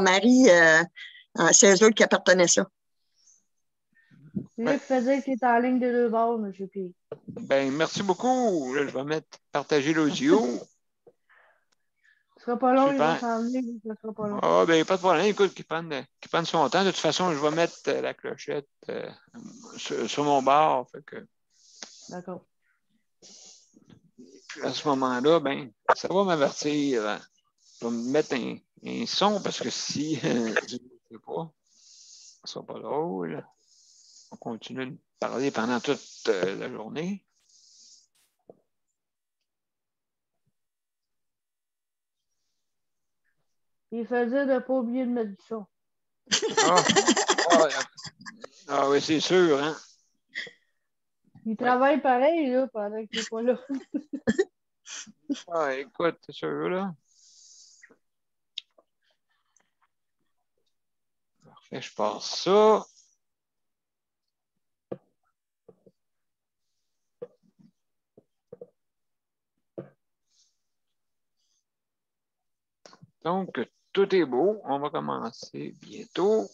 mari, c'est eux autres qui appartenaient ça. Luc Ouais. faisait que tu en ligne de deux bords, M. P. Ben, merci beaucoup. Là, je vais mettre partager l'audio. Ce sera pas long, il va Super. s'en venir, ça sera pas long. Ah, ben, pas de problème. Écoute, qu'il prenne son temps. De toute façon, je vais mettre la clochette sur mon bar. Fait que, D'accord. puis à ce moment-là, ben, ça va m'avertir. Je vais me mettre un son parce que si je ne sais pas, ça sera pas drôle. On continue de parler pendant toute la journée. Il faisait de ne pas oublier de mettre du son. Ah, oui, c'est sûr, hein? Il Ouais. travaille pareil, là, pendant que tu n'es pas là. Ah, écoute, c'est sûr, là. Parfait, je passe ça. Donc, tout est beau. On va commencer bientôt.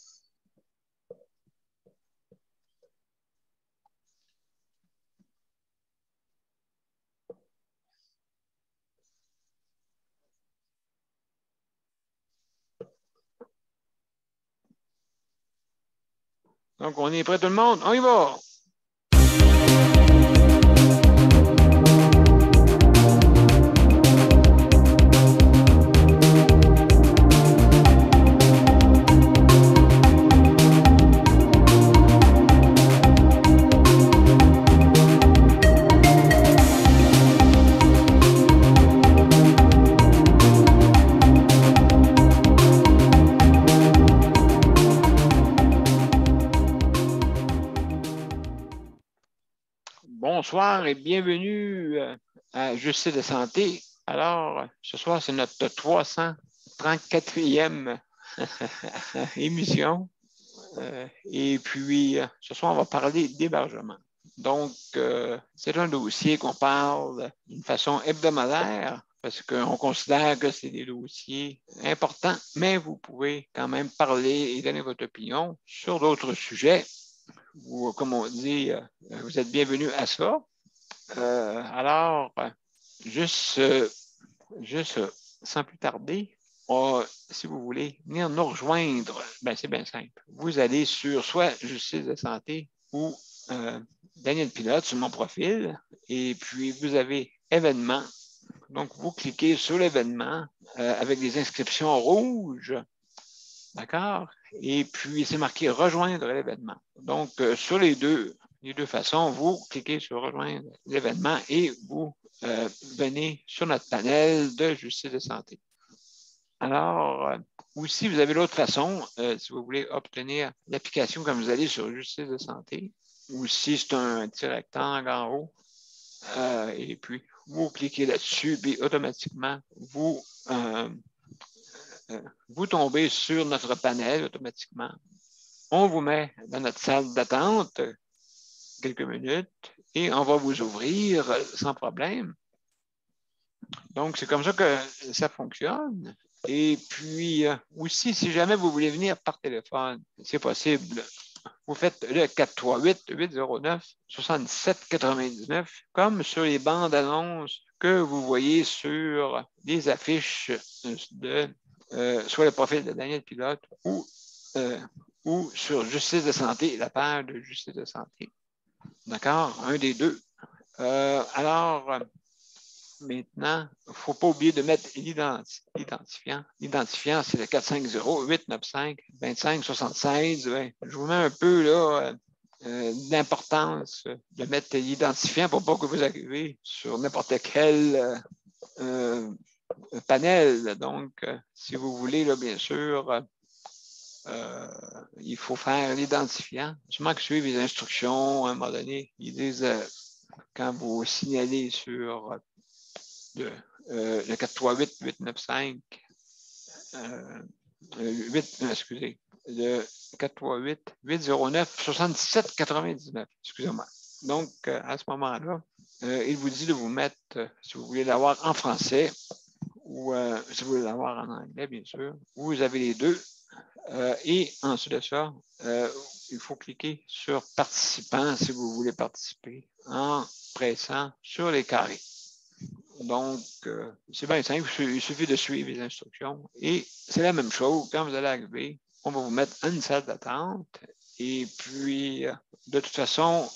Donc, on est prêt tout le monde? On y va! Bonsoir et bienvenue à Justice de santé. Alors, ce soir, c'est notre 334e émission. Et puis, ce soir, on va parler d'hébergement. Donc, c'est un dossier qu'on parle d'une façon hebdomadaire parce qu'on considère que c'est des dossiers importants, mais vous pouvez quand même parler et donner votre opinion sur d'autres sujets. Ou, comme on dit, vous êtes bienvenus à ça. Alors, juste sans plus tarder, si vous voulez venir nous rejoindre, ben c'est bien simple. Vous allez sur soit Justice de santé ou Daniel Pilote sur mon profil, et puis vous avez événements. Donc, vous cliquez sur l'événement avec des inscriptions rouges. D'accord? Et puis, c'est marqué rejoindre l'événement. Donc, sur les deux façons, vous cliquez sur rejoindre l'événement et vous venez sur notre panel de justice de santé. Alors, aussi, vous avez l'autre façon, si vous voulez obtenir l'application comme vous allez sur justice de santé, ou si c'est un petit rectangle en haut, et puis vous cliquez là-dessus, puis automatiquement, vous tombez sur notre panel automatiquement. On vous met dans notre salle d'attente quelques minutes et on va vous ouvrir sans problème. Donc, c'est comme ça que ça fonctionne. Et puis, aussi, si jamais vous voulez venir par téléphone, c'est possible. Vous faites le 438-809-6799, comme sur les bandes annonces que vous voyez sur les affiches soit le profil de Daniel Pilote ou sur Justice de santé, la page de Justice de santé. D'accord? Un des deux. Alors, maintenant, il ne faut pas oublier de mettre l'identifiant. L'identifiant, c'est le 450-895-2576. Ouais. Je vous mets un peu là, l'importance de mettre l'identifiant pour pas que vous arriviez sur n'importe quel panel. Donc, si vous voulez, là, bien sûr, il faut faire l'identifiant. Sûrement que suivre les instructions, à un moment donné, ils disent quand vous signalez sur le 438-895, excusez, le 438-809-7799, excusez-moi. Donc, à ce moment-là, il vous dit de vous mettre, si vous voulez l'avoir en français, ou si vous voulez l'avoir en anglais, bien sûr, ou vous avez les deux, Et ensuite de ça, il faut cliquer sur participant si vous voulez participer en pressant sur les carrés. Donc, c'est bien simple, il suffit de suivre les instructions. Et c'est la même chose, quand vous allez arriver, on va vous mettre à une salle d'attente. Et puis, de toute façon,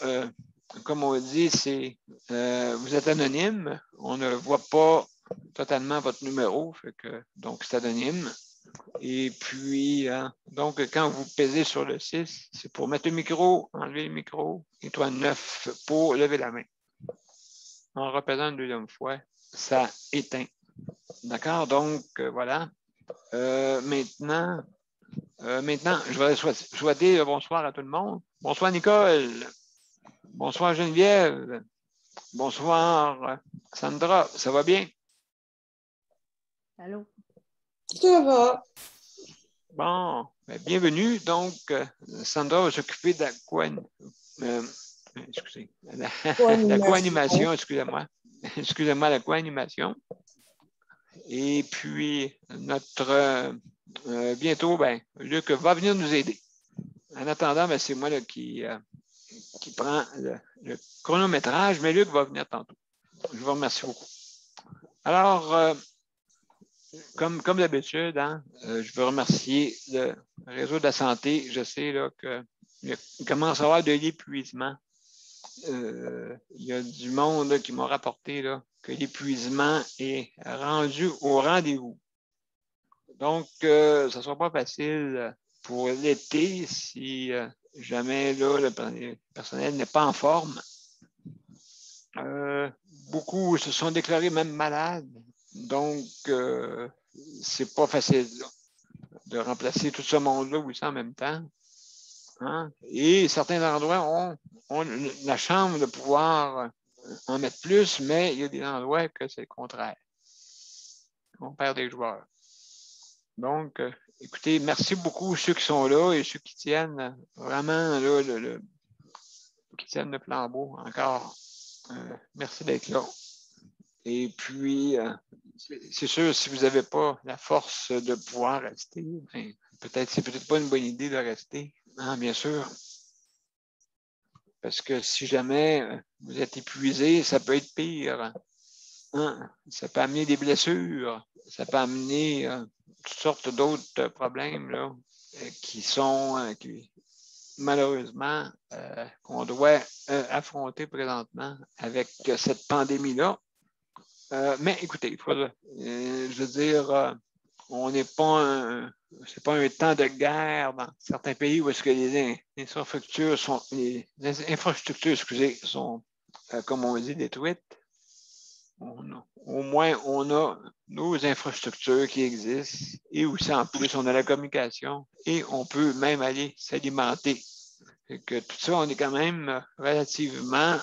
comme on dit, vous êtes anonyme, on ne voit pas totalement votre numéro, donc c'est anonyme. Et puis, donc, quand vous pesez sur le 6, c'est pour mettre le micro, enlever le micro, et toi 9 pour lever la main. En repesant une deuxième fois, ça éteint. D'accord? Donc, voilà. Maintenant, je vais souhaiter bonsoir à tout le monde. Bonsoir, Nicole. Bonsoir, Geneviève. Bonsoir, Sandra. Ça va bien? Allô? Ça va. Bon, bienvenue. Donc, Sandra va s'occuper de la co-animation, excusez-moi. Excusez-moi, la co-animation. Et puis, bientôt, Luc va venir nous aider. En attendant, c'est moi là, qui prend le chronométrage, mais Luc va venir tantôt. Je vous remercie beaucoup. Alors, comme d'habitude, je veux remercier le réseau de la santé. Je sais là, qu'il commence à y avoir de l'épuisement. Il y a du monde là, qui m'a rapporté là, que l'épuisement est rendu au rendez-vous. Donc, ça ne sera pas facile pour l'été si jamais là, le personnel n'est pas en forme. Beaucoup se sont déclarés même malades. Donc, c'est pas facile là, de remplacer tout ce monde-là aussi en même temps. Hein? Et certains endroits ont la chance de pouvoir en mettre plus, mais il y a des endroits que c'est le contraire. On perd des joueurs. Donc, écoutez, merci beaucoup ceux qui sont là et ceux qui tiennent vraiment là, qui tiennent le flambeau encore. Merci d'être là. Et puis, c'est sûr, si vous n'avez pas la force de pouvoir rester, c'est peut-être pas une bonne idée de rester, hein, bien sûr. Parce que si jamais vous êtes épuisé, ça peut être pire. Hein? Ça peut amener des blessures, ça peut amener toutes sortes d'autres problèmes là, qui malheureusement, qu'on doit affronter présentement avec cette pandémie-là. Mais écoutez, je veux dire, on n'est pas c'est pas un temps de guerre dans certains pays où est-ce que les infrastructures sont, sont, comme on dit, détruites. Au moins, on a nos infrastructures qui existent et aussi, en plus, on a la communication et on peut même aller s'alimenter. Et que tout ça, on est quand même relativement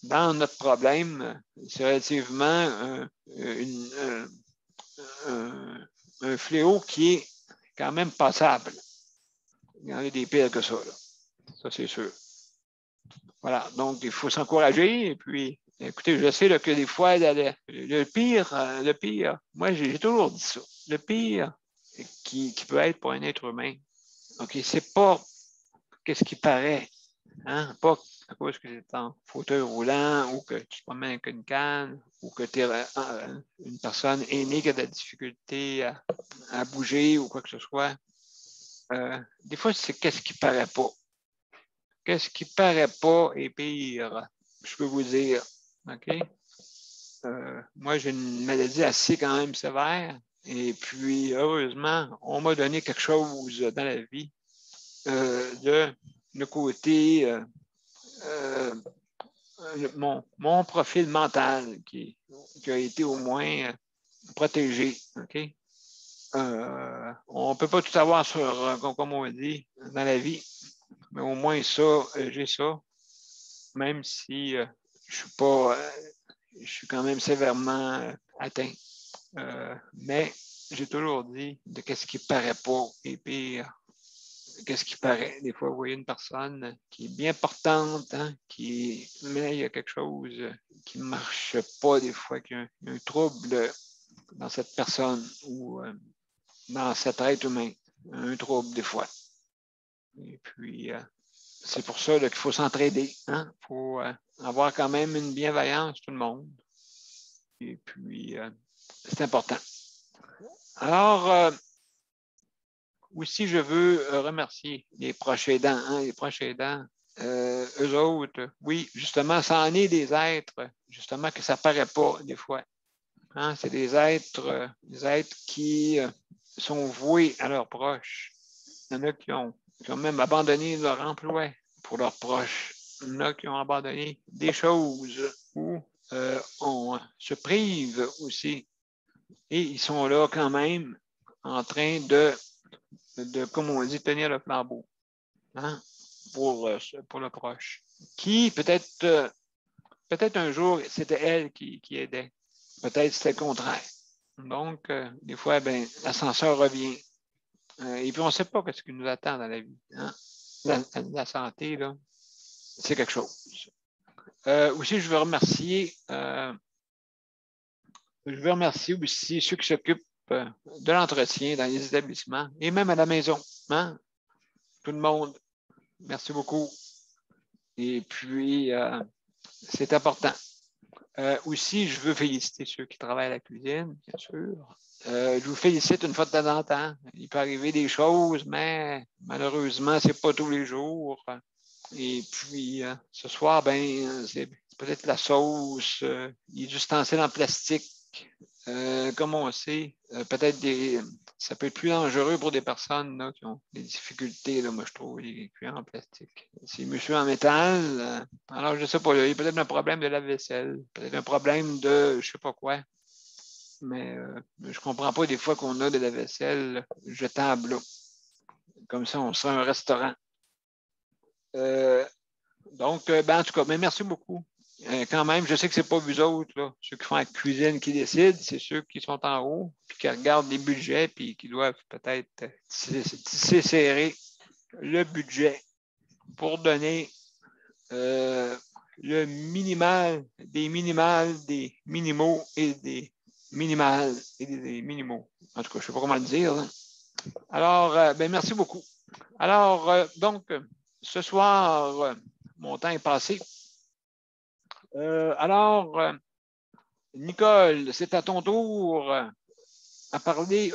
dans notre problème. C'est relativement un fléau qui est quand même passable. Il y en a des pires que ça, là. Ça, c'est sûr. Voilà, donc il faut s'encourager et puis écoutez, je sais là, que des fois, le pire, moi j'ai toujours dit ça, le pire qui peut être pour un être humain, OK, c'est pas qu'est-ce qui paraît, hein? Pas à cause que tu es en fauteuil roulant ou que tu te promènes avec une canne ou que tu es une personne aînée qui a de la difficulté à bouger ou quoi que ce soit. Des fois, c'est qu'est-ce qui paraît pas. Qu'est-ce qui paraît pas est pire, je peux vous dire. OK? Moi, j'ai une maladie assez quand même sévère. Et puis, heureusement, on m'a donné quelque chose dans la vie le côté, mon profil mental qui a été au moins protégé. OK? On ne peut pas tout avoir comme on dit, dans la vie. Mais au moins ça, j'ai ça. Même si je suis quand même sévèrement atteint. Mais j'ai toujours dit de qu'est-ce qui paraît pas et pire. Qu'est-ce qui paraît? Des fois, vous voyez une personne qui est bien portante, hein, mais il y a quelque chose qui ne marche pas des fois, qu'il y a un trouble dans cette personne ou dans cet être humain. un trouble des fois. Et puis, c'est pour ça qu'il faut s'entraider. Hein? Il faut avoir quand même une bienveillance, tout le monde. Et puis, c'est important. Alors, aussi, je veux remercier les proches aidants. Hein? Les proches aidants, eux autres, oui, justement, ça en est des êtres, justement, que ça ne paraît pas des fois. Hein? C'est des êtres qui sont voués à leurs proches. Il y en a qui ont même abandonné leur emploi pour leurs proches. Il y en a qui ont abandonné des choses où on se prive aussi. Et ils sont là quand même en train de comme on dit, tenir le flambeau, hein, pour le proche. Qui, peut-être un jour, c'était elle qui aidait. Peut-être c'était le contraire. Donc, des fois, l'ascenseur revient. Et puis, on ne sait pas ce qui nous attend dans la vie. Hein? La santé, là, c'est quelque chose. Aussi, je veux remercier aussi ceux qui s'occupent de l'entretien dans les établissements et même à la maison. Hein? Tout le monde, merci beaucoup. Et puis, c'est important. Aussi, je veux féliciter ceux qui travaillent à la cuisine, bien sûr. Je vous félicite une fois de temps en temps. Il peut arriver des choses, mais malheureusement, ce n'est pas tous les jours. Et puis, ce soir, c'est peut-être la sauce, les ustensiles en plastique. Comme on sait, peut-être ça peut être plus dangereux pour des personnes là, qui ont des difficultés, là, moi je trouve, les cuillères en plastique. C'est monsieur en métal, alors je ne sais pas, il y a peut-être un problème de lave-vaisselle, peut-être un problème de je ne sais pas quoi, mais je ne comprends pas des fois qu'on a de la vaisselle jetable, là. Comme ça, on serait un restaurant. Donc, en tout cas, mais merci beaucoup. Quand même, je sais que ce n'est pas vous autres, là, ceux qui font la cuisine qui décident, c'est ceux qui sont en haut, puis qui regardent les budgets, puis qui doivent peut-être tisser serrer le budget pour donner le minimal, des minimales, des minimaux et des minimales et des minimaux. En tout cas, je ne sais pas comment le dire. Là. Alors, merci beaucoup. Alors, donc, ce soir, mon temps est passé. Alors, Nicole, c'est à ton tour à parler.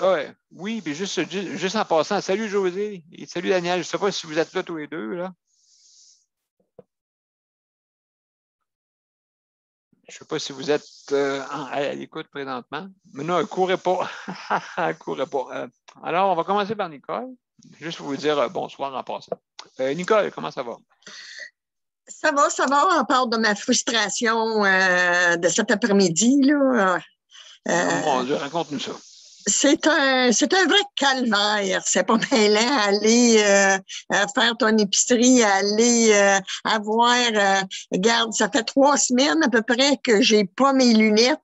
Oui, puis juste en passant, salut José et salut Daniel. Je ne sais pas si vous êtes là tous les deux. Là. Je ne sais pas si vous êtes à l'écoute présentement. Mais non, courez pas. Courez pas. Alors, on va commencer par Nicole. Juste pour vous dire bonsoir en passant. Nicole, comment ça va? Ça va, on parle de ma frustration de cet après-midi. Là. Mon Dieu, raconte-nous ça. C'est un vrai calvaire. C'est pas mêlant à aller faire ton épicerie, à aller avoir... regarde, ça fait 3 semaines à peu près que j'ai pas mes lunettes.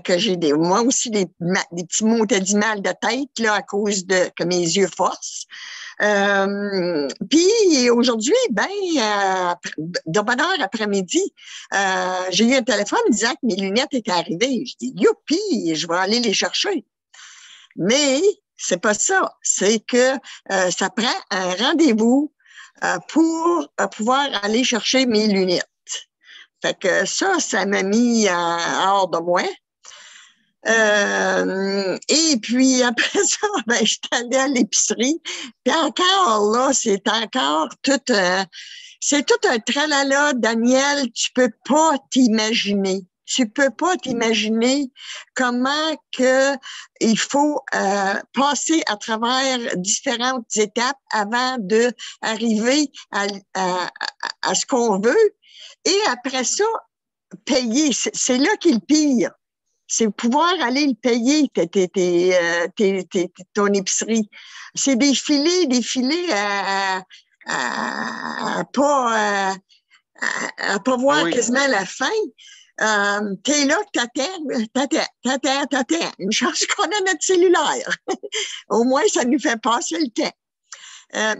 Que j'ai moi aussi des petits mots du mal de tête là, à cause que mes yeux forcent. Puis aujourd'hui, de bonne heure après-midi, j'ai eu un téléphone me disant que mes lunettes étaient arrivées. Je dis, youpi, je vais aller les chercher. Mais c'est pas ça. C'est que ça prend un rendez-vous pour pouvoir aller chercher mes lunettes. Fait que ça m'a mis hors de moi. Et puis après ça, je suis allée à l'épicerie. Puis encore là, c'est encore c'est tout un tralala, Daniel, tu peux pas t'imaginer. Tu peux pas t'imaginer comment que il faut passer à travers différentes étapes avant d'arriver à ce qu'on veut. Et après ça, payer. C'est là qu'il est le pire. C'est pouvoir aller le payer, ton épicerie. C'est des filets à pas voir quasiment la fin. T'es là, t'attends. Une chance qu'on a notre cellulaire. Au moins, ça nous fait passer le temps.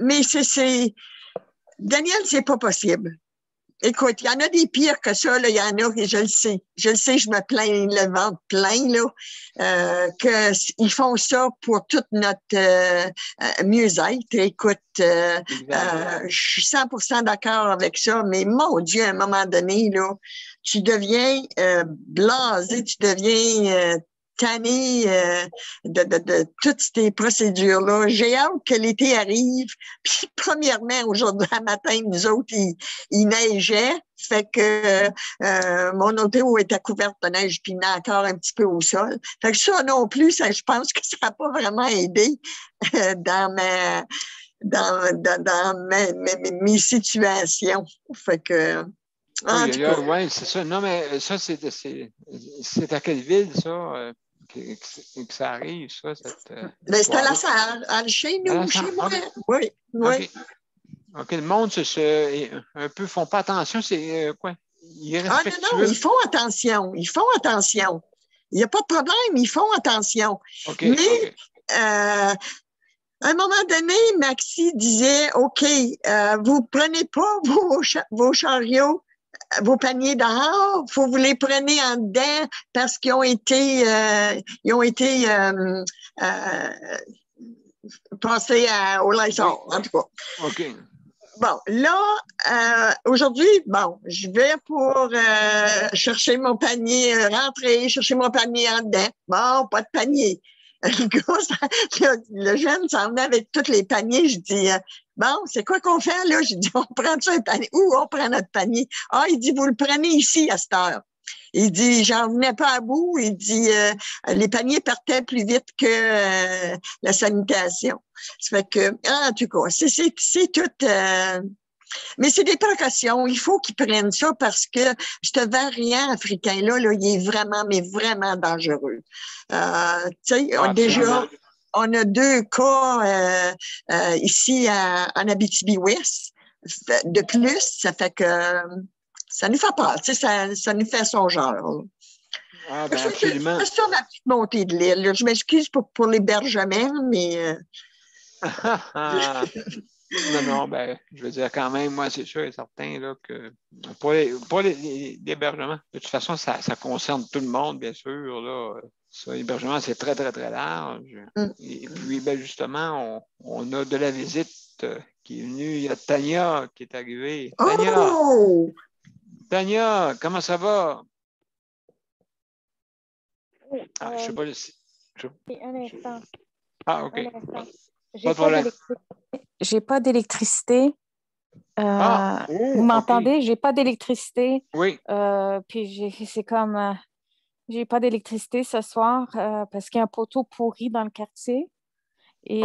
Mais Daniel, c'est pas possible. Écoute, il y en a des pires que ça, là. Il y en a, et je le sais. Je le sais, je me plains le ventre plein, là, qu'ils font ça pour toute notre mieux-être. Écoute, je suis 100% d'accord avec ça, mais mon Dieu, à un moment donné, là, tu deviens blasé, tu deviens tanné de toutes ces procédures-là. J'ai hâte que l'été arrive. Puis, premièrement, aujourd'hui, à matin, nous autres, il neigeait. Fait que mon auto était couverte de neige, puis il y en a encore un petit peu au sol. Fait que ça non plus, ça, je pense que ça n'a pas vraiment aidé dans mes situations. Fait que, en tout cas. Oui, c'est ça. Non, mais ça, c'est à quelle ville, ça, que ça arrive, ça? Ben, c'est à la salle, chez nous, chez moi. Okay. Oui, oui. OK, le monde un peu font pas attention, c'est quoi? Ils respectent. Non, ils font attention. Ils font attention. Il n'y a pas de problème, ils font attention. Okay, mais à un moment donné, Maxi disait, OK, vous prenez pas vos chariots, vos paniers dehors, faut vous les prenez en dedans parce qu'ils ont été passés au Lysol, en tout cas. OK. Bon, là, aujourd'hui, je vais pour chercher mon panier, rentrer, chercher mon panier en dedans. Bon, pas de panier. Le jeune s'en venait avec tous les paniers. Je dis, bon, c'est quoi qu'on fait là? Je dis, on prend ça un panier. Où on prend notre panier? Ah, il dit, vous le prenez ici à cette heure. Il dit, j'en venais pas à bout. Il dit, les paniers partaient plus vite que la sanitation. Ça fait que, en tout cas, c'est tout. Mais c'est des précautions. Il faut qu'ils prennent ça parce que ce variant africain-là, il est vraiment, mais vraiment dangereux. Tu sais, déjà, on a 2 cas ici en Abitibi-Ouest. De plus, ça fait que ça nous fait peur. Tu sais, ça nous fait songeur. Ah, ben absolument. C'est ça ma petite montée de l'île. Je m'excuse pour l'hébergement, mais... Non, ben, je veux dire, quand même, moi, c'est sûr et certain là, que pour l'hébergement, de toute façon, ça concerne tout le monde, bien sûr. Là. Ça, l'hébergement, c'est très, très, très large. Et puis, ben, justement, on a de la visite qui est venue. Il y a Tania qui est arrivée. Tania, comment ça va? Ah, je sais pas. Un instant. Ah, OK. J'ai pas d'électricité. Vous m'entendez? J'ai pas d'électricité. Oui. Puis c'est comme j'ai pas d'électricité ce soir parce qu'il y a un poteau pourri dans le quartier. Et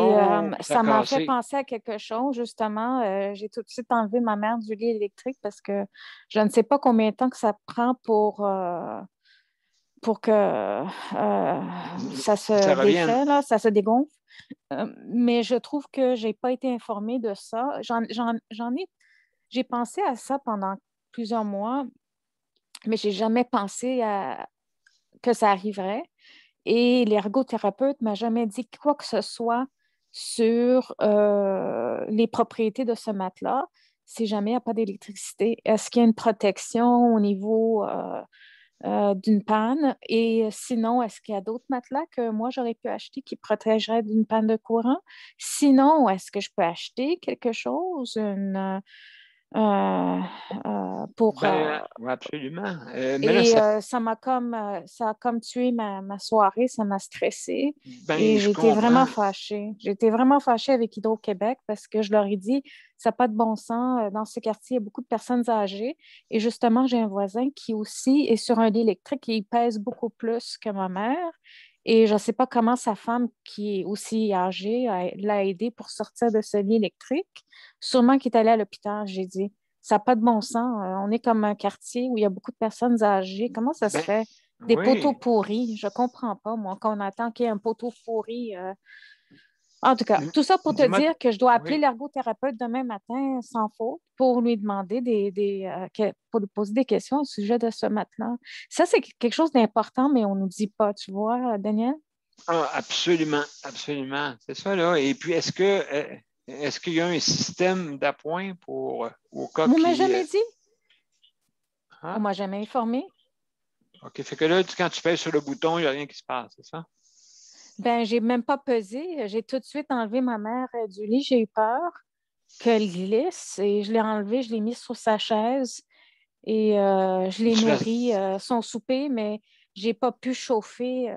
ça m'a fait penser à quelque chose, justement. J'ai tout de suite enlevé ma mère du lit électrique parce que je ne sais pas combien de temps que ça prend pour que ça se défait, là, ça se dégonfle. Mais je trouve que je n'ai pas été informée de ça. J'ai pensé à ça pendant plusieurs mois, mais je n'ai jamais pensé que ça arriverait. Et l'ergothérapeute ne m'a jamais dit quoi que ce soit sur les propriétés de ce matelas si jamais il n'y a pas d'électricité. Est-ce qu'il y a une protection au niveau d'une panne? Et sinon, est-ce qu'il y a d'autres matelas que moi, j'aurais pu acheter qui protégeraient d'une panne de courant? Sinon, est-ce que je peux acheter quelque chose, pour... absolument. Ça a comme tué ma soirée, ça m'a stressée. Et j'étais vraiment fâchée. J'étais vraiment fâchée avec Hydro-Québec parce que je leur ai dit, ça n'a pas de bon sens. Dans ce quartier, il y a beaucoup de personnes âgées. Et justement, j'ai un voisin qui aussi est sur un lit électrique et il pèse beaucoup plus que ma mère. Et je ne sais pas comment sa femme, qui est aussi âgée, l'a aidé pour sortir de ce lit électrique. Sûrement qu'il est allé à l'hôpital, j'ai dit. Ça n'a pas de bon sens. On est comme un quartier où il y a beaucoup de personnes âgées. Comment ça se fait? Des poteaux pourris. Je ne comprends pas, moi, qu'on attend qu'il y ait un poteau pourri. En tout cas, tout ça pour te dire que je dois appeler l'ergothérapeute demain matin sans faute pour lui demander pour lui poser des questions au sujet de ce matelas. Ça, c'est quelque chose d'important, mais on ne nous dit pas, tu vois, Daniel? Ah, absolument, absolument. C'est ça, là. Et puis, est-ce qu'il y a un système d'appoint au cas Vous ne m'avez jamais dit? On Ah, ne m'a jamais informé. OK. Fait que là, quand tu pèses sur le bouton, il n'y a rien qui se passe, c'est ça? Ben, j'ai même pas pesé. J'ai tout de suite enlevé ma mère du lit. J'ai eu peur qu'elle glisse et je l'ai enlevée, je l'ai mise sur sa chaise et je l'ai Tu nourri laisses... son souper, mais j'ai pas pu chauffer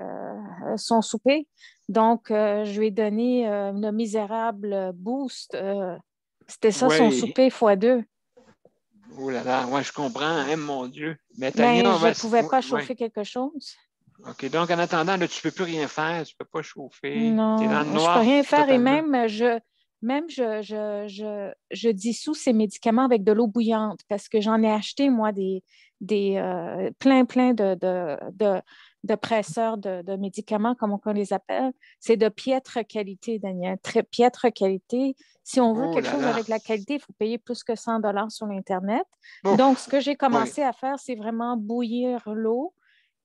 son souper. Donc, je lui ai donné une misérable boost. C'était ça son Oui. souper fois deux. Oh là là, ouais, je comprends, hein, mon Dieu. Mais Tania, Mais on je va... ne pouvais pas ouais. chauffer quelque chose. OK. Donc, en attendant, là, tu ne peux plus rien faire, tu ne peux pas chauffer. Tu es dans le Non, je peux noir rien faire et totalement. je dissous ces médicaments avec de l'eau bouillante parce que j'en ai acheté, moi, plein de presseurs de médicaments, comme on les appelle. C'est de piètre qualité, Daniel, très piètre qualité. Si on veut Oh quelque là chose là. avec la qualité, il faut payer plus que 100 $ sur Internet. Donc, ce Ouf. que j'ai Oui. commencé à faire, c'est vraiment bouillir l'eau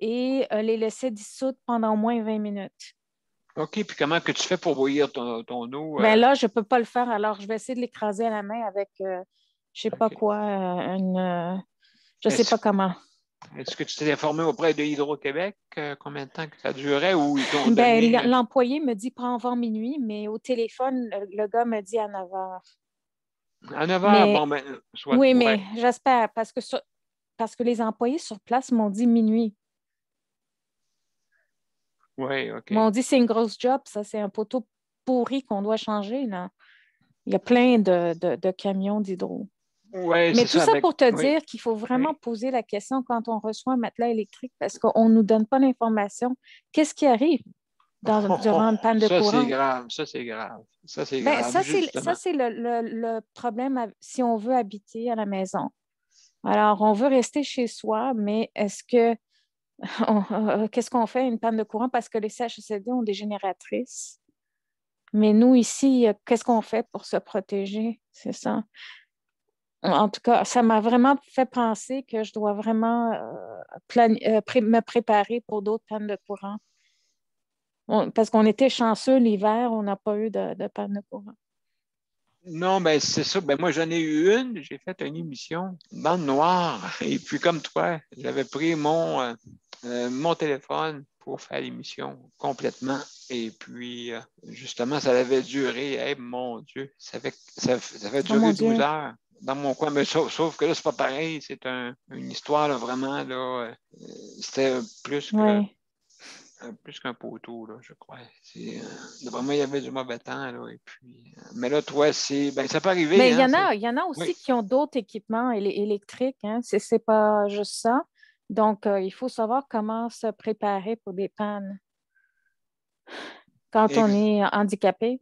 et les laisser dissoudre pendant au moins 20 minutes. OK. Puis comment que tu fais pour bouillir ton eau? Ben là, je ne peux pas le faire, alors je vais essayer de l'écraser à la main avec, je ne sais pas OK. quoi, je ne sais Est-ce, pas comment. est-ce que tu t'es informé auprès de Hydro-Québec combien de temps que ça durait ou ils t'ont Ben, donné... l'employé me dit pas avant minuit, mais au téléphone, le gars me dit à 9 heures. À 9 heures, Mais bon, ben, soit... oui, mais Ouais. j'espère, parce que les employés sur place m'ont dit minuit. Oui, OK. M'ont dit c'est une grosse job, ça, c'est un poteau pourri qu'on doit changer, là. Il y a plein de camions d'hydro. Oui, Mais c'est tout ça ça avec... pour te Oui, dire qu'il faut vraiment oui. poser la question quand on reçoit un matelas électrique parce qu'on ne nous donne pas l'information. Qu'est-ce qui arrive durant une panne de Ça, c'est courant? grave. Ça, c'est grave. Ça, c'est Ben, grave, ça, justement. c'est le problème si on veut habiter à la maison. Alors, on veut rester chez soi, mais est-ce que qu'est-ce qu'on fait une panne de courant parce que les CHSLD ont des génératrices? Mais nous, ici, qu'est-ce qu'on fait pour se protéger? C'est ça. En tout cas, ça m'a vraiment fait penser que je dois vraiment me préparer pour d'autres pannes de courant. Parce qu'on était chanceux l'hiver, on n'a pas eu de panne de courant. Non, ben c'est ça. Ben moi, j'en ai eu une. J'ai fait une émission dans le noir. Et puis, comme toi, j'avais pris mon téléphone pour faire l'émission complètement. Et puis, justement, ça avait duré, hey, mon Dieu, ça fait Oh mon durer 12 Dieu. heures dans mon coin. Mais sauf que là, c'est pas pareil. C'est une histoire, là, vraiment, là, c'était Oui. plus qu'un poteau, là, je crois. D'après moi, il y avait du mauvais temps, là, et puis, mais là, toi, ben, ça peut arriver, Mais hein? il y en a Oui, aussi qui ont d'autres équipements électriques. Hein. C'est pas juste ça. Donc, il faut savoir comment se préparer pour des pannes quand on ex- est handicapé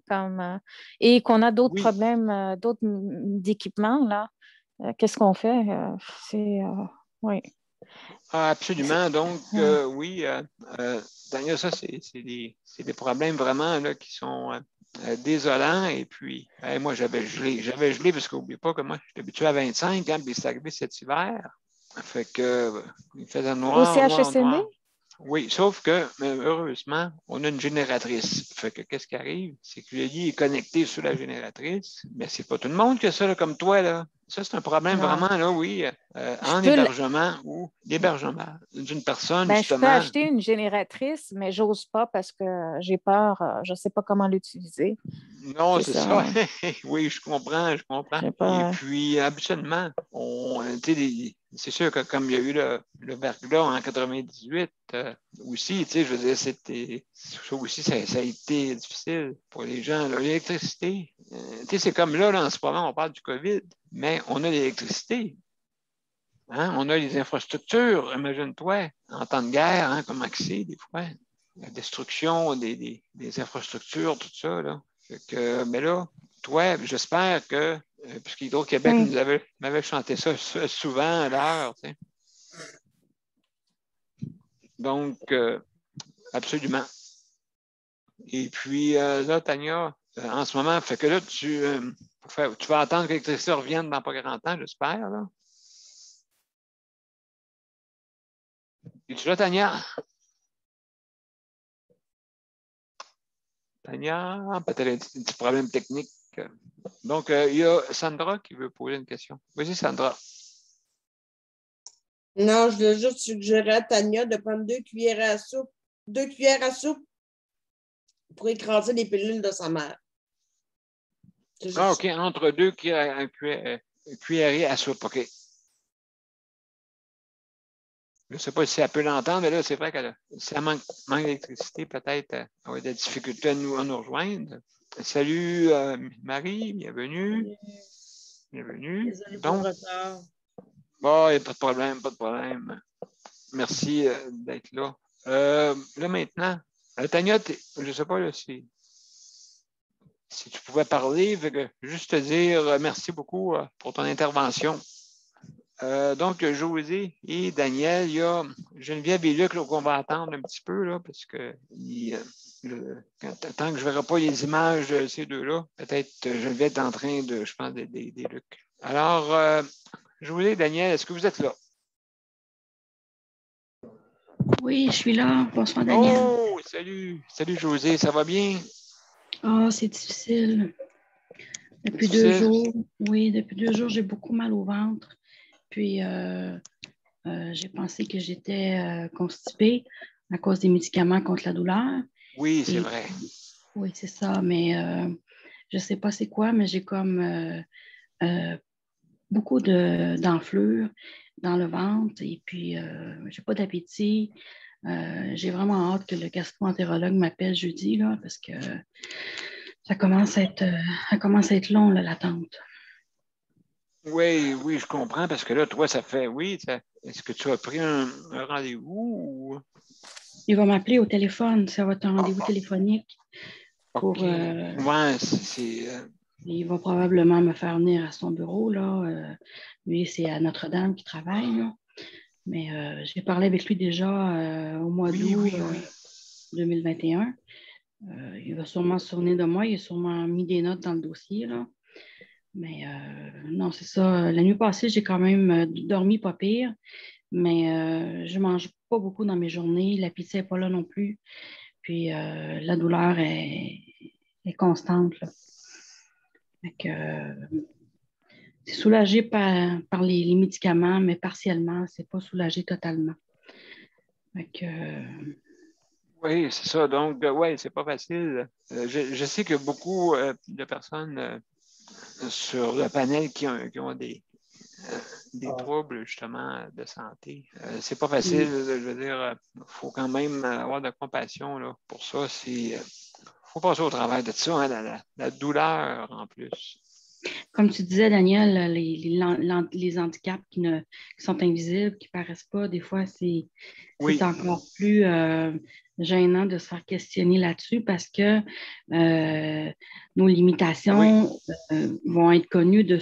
et qu'on a d'autres oui, problèmes, d'équipement, là. Qu'est-ce qu'on fait? Oui. C'est- absolument. Donc, ouais. oui, Daniel, ça, c'est des problèmes vraiment là, qui sont désolants. Et puis, moi, j'avais gelé. J'avais gelé parce qu'oublie pas que moi, je suis habitué à 25, hein, puis c'est arrivé cet hiver. Fait que, il faisait Au noir, noir, CHSLD? noir. Oui, sauf que, heureusement, on a une génératrice. Fait que qu'est-ce qui arrive? C'est que le lit est connecté sur la génératrice, mais c'est pas tout le monde qui a ça, là, comme toi, là. Ça, c'est un problème Non. vraiment, là, oui, Je en peux, hébergement ou l'hébergement d'une personne, ben, je peux justement. acheter une génératrice, mais j'ose pas parce que j'ai peur. Je ne sais pas comment l'utiliser. Non, C'est c'est ça. ça. Oui, je comprends, je comprends. Je sais Et pas. puis, habituellement, c'est sûr que comme il y a eu le verglas en 98 aussi, tu sais, je veux dire, ça aussi, ça a été difficile pour les gens. L'électricité, tu sais, c'est comme là, en ce moment, on parle du COVID, mais on a l'électricité. Hein? On a les infrastructures, imagine-toi, en temps de guerre, hein, comment c'est des fois. La destruction des infrastructures, tout ça, là. Mais là, toi, j'espère que, puisqu'Hydro-Québec Oui. m'avait chanté ça souvent à l'heure, tu sais. Donc, absolument. Et puis, là, Tania, en ce moment, fait que là, tu vas attendre que l'électricité revienne dans pas grand temps, j'espère, là. Es-tu là, Tania? Tania, peut-être un petit problème technique. Donc, il y a Sandra qui veut poser une question. Vas-y, Sandra. Non, je voulais juste suggérer à Tania de prendre 2 cuillères à soupe pour écraser les pilules de sa mère. C'est juste Ah, ça. OK, entre deux cuillerées à soupe, OK. Je ne sais pas si elle peut l'entendre, mais là, c'est vrai que si elle manque d'électricité, peut-être elle va avoir des difficultés à nous rejoindre. Salut, Marie, bienvenue. Bienvenue. Désolée pour le Donc, retard. bon, il n'y a pas de problème, pas de problème. Merci d'être là. Là, maintenant, Tania, je ne sais pas là, si tu pouvais parler, juste te dire merci beaucoup pour ton intervention. Donc, José et Daniel, il y a Geneviève et Luc qu'on va attendre un petit peu, là, parce que tant que je ne verrai pas les images de ces deux-là, peut-être Geneviève est en train de, je pense, d'aider Luc. Alors, José et Daniel, est-ce que vous êtes là? Oui, je suis là. Bonsoir, Daniel. Oh, salut! Salut, José, ça va bien? Ah, c'est difficile. Depuis Difficile? 2 jours, oui, depuis 2 jours, j'ai beaucoup mal au ventre. Puis, j'ai pensé que j'étais constipée à cause des médicaments contre la douleur. Oui, c'est Et- vrai. Oui, c'est ça, mais je ne sais pas c'est quoi, mais j'ai comme beaucoup d'enflure dans le ventre et puis j'ai pas d'appétit. J'ai vraiment hâte que le gastro-entérologue m'appelle jeudi, là, parce que ça commence à être long, là, l'attente. Oui, oui, je comprends, parce que là, toi, ça fait, est-ce que tu as pris un rendez-vous ou... Il va m'appeler au téléphone, ça va être un rendez-vous Ah, téléphonique pour... OK. Ouais, c'est... il va probablement me faire venir à son bureau, là. Lui, c'est à Notre-Dame qu'il travaille, là. Mais j'ai parlé avec lui déjà au mois oui, d'août oui, oui. 2021. Il va sûrement se souvenir de moi. Il a sûrement mis des notes dans le dossier, là. Mais non, c'est ça. La nuit passée, j'ai quand même dormi pas pire, mais je mange pas beaucoup dans mes journées. L'appétit n'est pas là non plus. Puis la douleur est constante, là. Fait que, c'est soulagé par les médicaments, mais partiellement, c'est pas soulagé totalement. Fait que, Oui, c'est ça. Donc, oui, c'est pas facile. Je sais que beaucoup de personnes sur le panel qui ont des troubles, justement, de santé. C'est pas facile, je veux dire, il faut quand même avoir de la compassion là, pour ça. Il faut passer au travail de ça, hein, la douleur en plus. comme tu disais, Daniel, les handicaps qui sont invisibles, qui ne paraissent pas, des fois, c'est Oui, encore plus gênant de se faire questionner là-dessus parce que nos limitations vont être connues de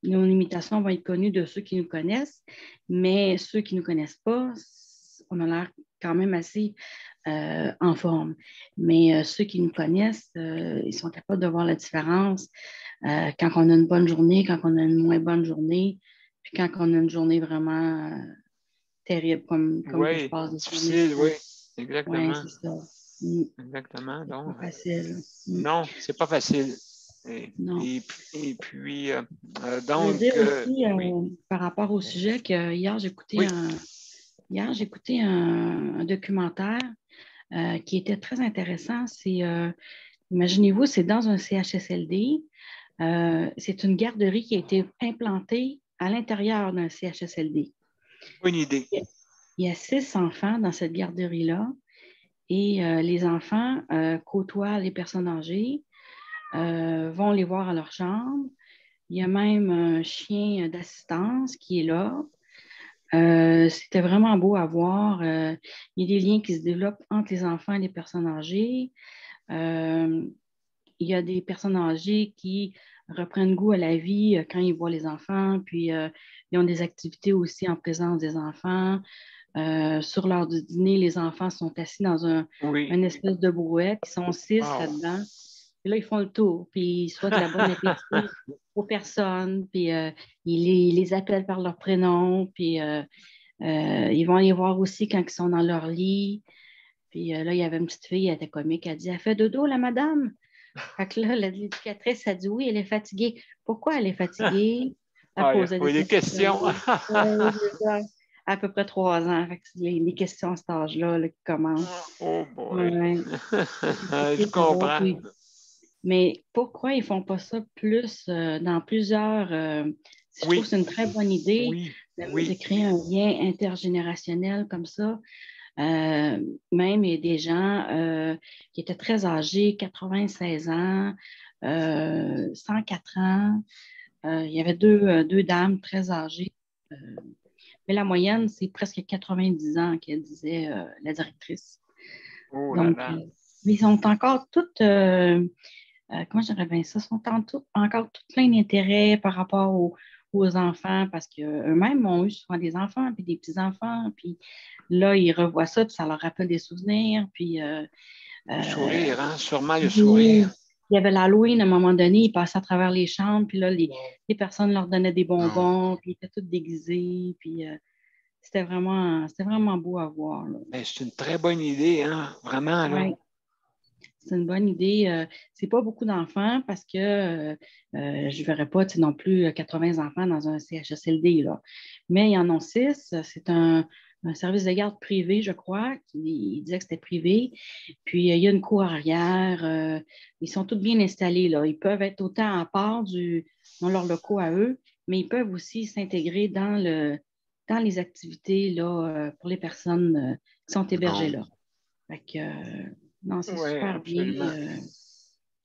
nos limitations vont être connues de ceux qui nous connaissent, mais ceux qui ne nous connaissent pas, on a l'air quand même assez en forme. Mais ceux qui nous connaissent, ils sont capables de voir la différence quand on a une bonne journée, quand on a une moins bonne journée, puis quand on a une journée vraiment terrible, comme que je oui, passe des difficile, journées. oui, Oui, exactement. c'est ça. Exactement. C'est Donc, pas facile. non, c'est pas facile. Non. Et puis, Je veux donc, dire aussi, oui. par rapport au sujet, que hier, Oui. j'ai écouté un documentaire qui était très intéressant. Imaginez-vous, c'est dans un CHSLD. C'est une garderie qui a été implantée à l'intérieur d'un CHSLD. Bonne idée. Il y a 6 enfants dans cette garderie-là et les enfants côtoient les personnes âgées, vont les voir à leur chambre. Il y a même un chien d'assistance qui est là. C'était vraiment beau à voir. Il y a des liens qui se développent entre les enfants et les personnes âgées. Il y a des personnes âgées qui reprennent goût à la vie quand ils voient les enfants, puis ils ont des activités aussi en présence des enfants. Sur l'heure du dîner, les enfants sont assis dans une espèce de brouette. Ils sont 6 là-dedans. Puis là, ils font le tour, puis ils souhaitent la bonne appétit aux personnes, puis ils les appellent par leur prénom, puis ils vont les voir aussi quand ils sont dans leur lit. Puis là, il y avait une petite fille, elle était comique, elle dit « Elle fait dodo, la madame? » Fait que là, l'éducatrice a dit « Oui, elle est fatiguée. » Pourquoi elle est fatiguée? Elle Il posait faut des questions. à peu près 3 ans. Fait que c'est les questions à cet âge-là là, qui commencent. Oh boy. Ouais. Je comprends. Oui. Mais pourquoi ils ne font pas ça plus dans plusieurs... je trouve que c'est une très bonne idée Oui, de oui. créer un lien intergénérationnel comme ça. Même il y a des gens qui étaient très âgés, 96 ans, 104 ans. Il y avait deux dames très âgées. Mais la moyenne, c'est presque 90 ans qu'elle disait la directrice. Oh là Donc, là. ils sont encore toutes, comment je dirais bien ça, sont encore toutes plein d'intérêt par rapport aux enfants parce qu'eux-mêmes ont eu souvent des enfants puis des petits-enfants. Puis là, ils revoient ça, puis ça leur rappelle des souvenirs. Puis, Le sourire, hein? Sûrement le oui, sourire. il y avait l'Halloween à un moment donné, ils passaient à travers les chambres, puis là, les personnes leur donnaient des bonbons, puis ils étaient tous déguisés. Puis c'était vraiment beau à voir. Là. Ben, c'est une très bonne idée, hein? Vraiment, là. Ouais. C'est une bonne idée. C'est pas beaucoup d'enfants parce que je ne verrais pas non plus 80 enfants dans un CHSLD. Là. Mais ils en ont 6. C'est un service de garde privé, je crois. Il disait que c'était privé. Puis il y a une cour arrière. Ils sont tous bien installés. Là. Ils peuvent être autant à part dans leurs locaux à eux, mais ils peuvent aussi s'intégrer dans les activités là, pour les personnes qui sont hébergées là. Fait que, non, c'est Oui, super absolument. bien.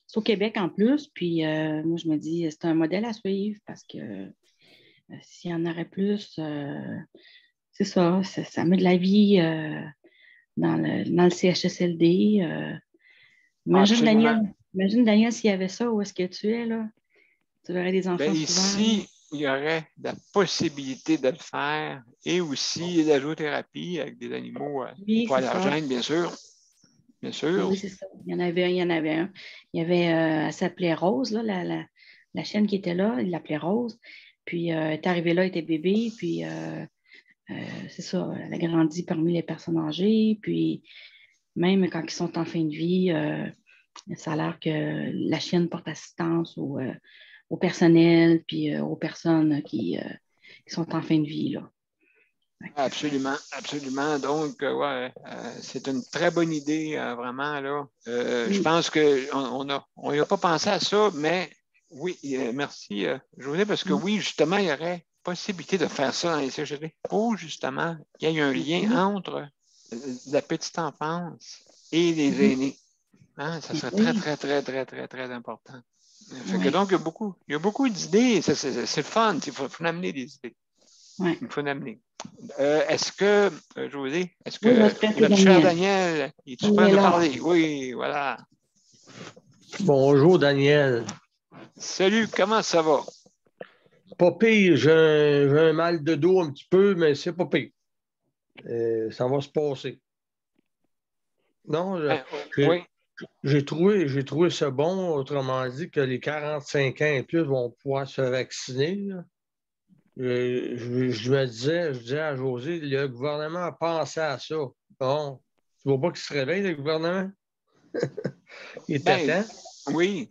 C'est au Québec en plus, puis moi, je me dis, c'est un modèle à suivre parce que s'il y en aurait plus, c'est ça met de la vie dans le CHSLD. Absolument. Imagine, Daniel, s'il y avait ça, où est-ce que tu es, là? Tu verrais des enfants Ben, souvent. ici, il y aurait la possibilité de le faire et aussi la zoothérapie avec des animaux Oui, pour c'est ça. allergènes, bien sûr. Bien sûr. Oui, c'est ça. Il y en avait un. Il y avait, elle s'appelait Rose, là, la chienne qui était là, il l'appelait Rose. Puis, elle est arrivée là, elle était bébé. Puis, c'est ça, elle a grandi parmi les personnes âgées. Puis, même quand ils sont en fin de vie, ça a l'air que la chienne porte assistance au personnel, puis aux personnes qui sont en fin de vie, là. Absolument, absolument. Donc, ouais, c'est une très bonne idée, vraiment, là. Je pense qu'on n'y a pas pensé à ça, mais oui, merci, José, parce que oui, justement, il y aurait possibilité de faire ça dans les CHSLD pour justement qu'il y ait un lien entre la petite enfance et les aînés. Hein? Ça serait très, très, très, très, très, très important. Fait que donc, il y a beaucoup d'idées. C'est le fun. Il faut en amener des idées. Ouais. Il faut en amener. Est-ce que, José, notre cher Daniel, est-tu prêt à nous là. parler? Oui, voilà. Bonjour, Daniel. Salut, comment ça va? Pas pire, j'ai un mal de dos un petit peu, mais c'est pas pire. Ça va se passer. Non, Oui. j'ai trouvé ça bon, autrement dit, que les 45 ans et plus vont pouvoir se vacciner. Là. Je disais à José, le gouvernement a pensé à ça. Bon, tu vois pas qu'il se réveille, le gouvernement? Il était temps. Oui.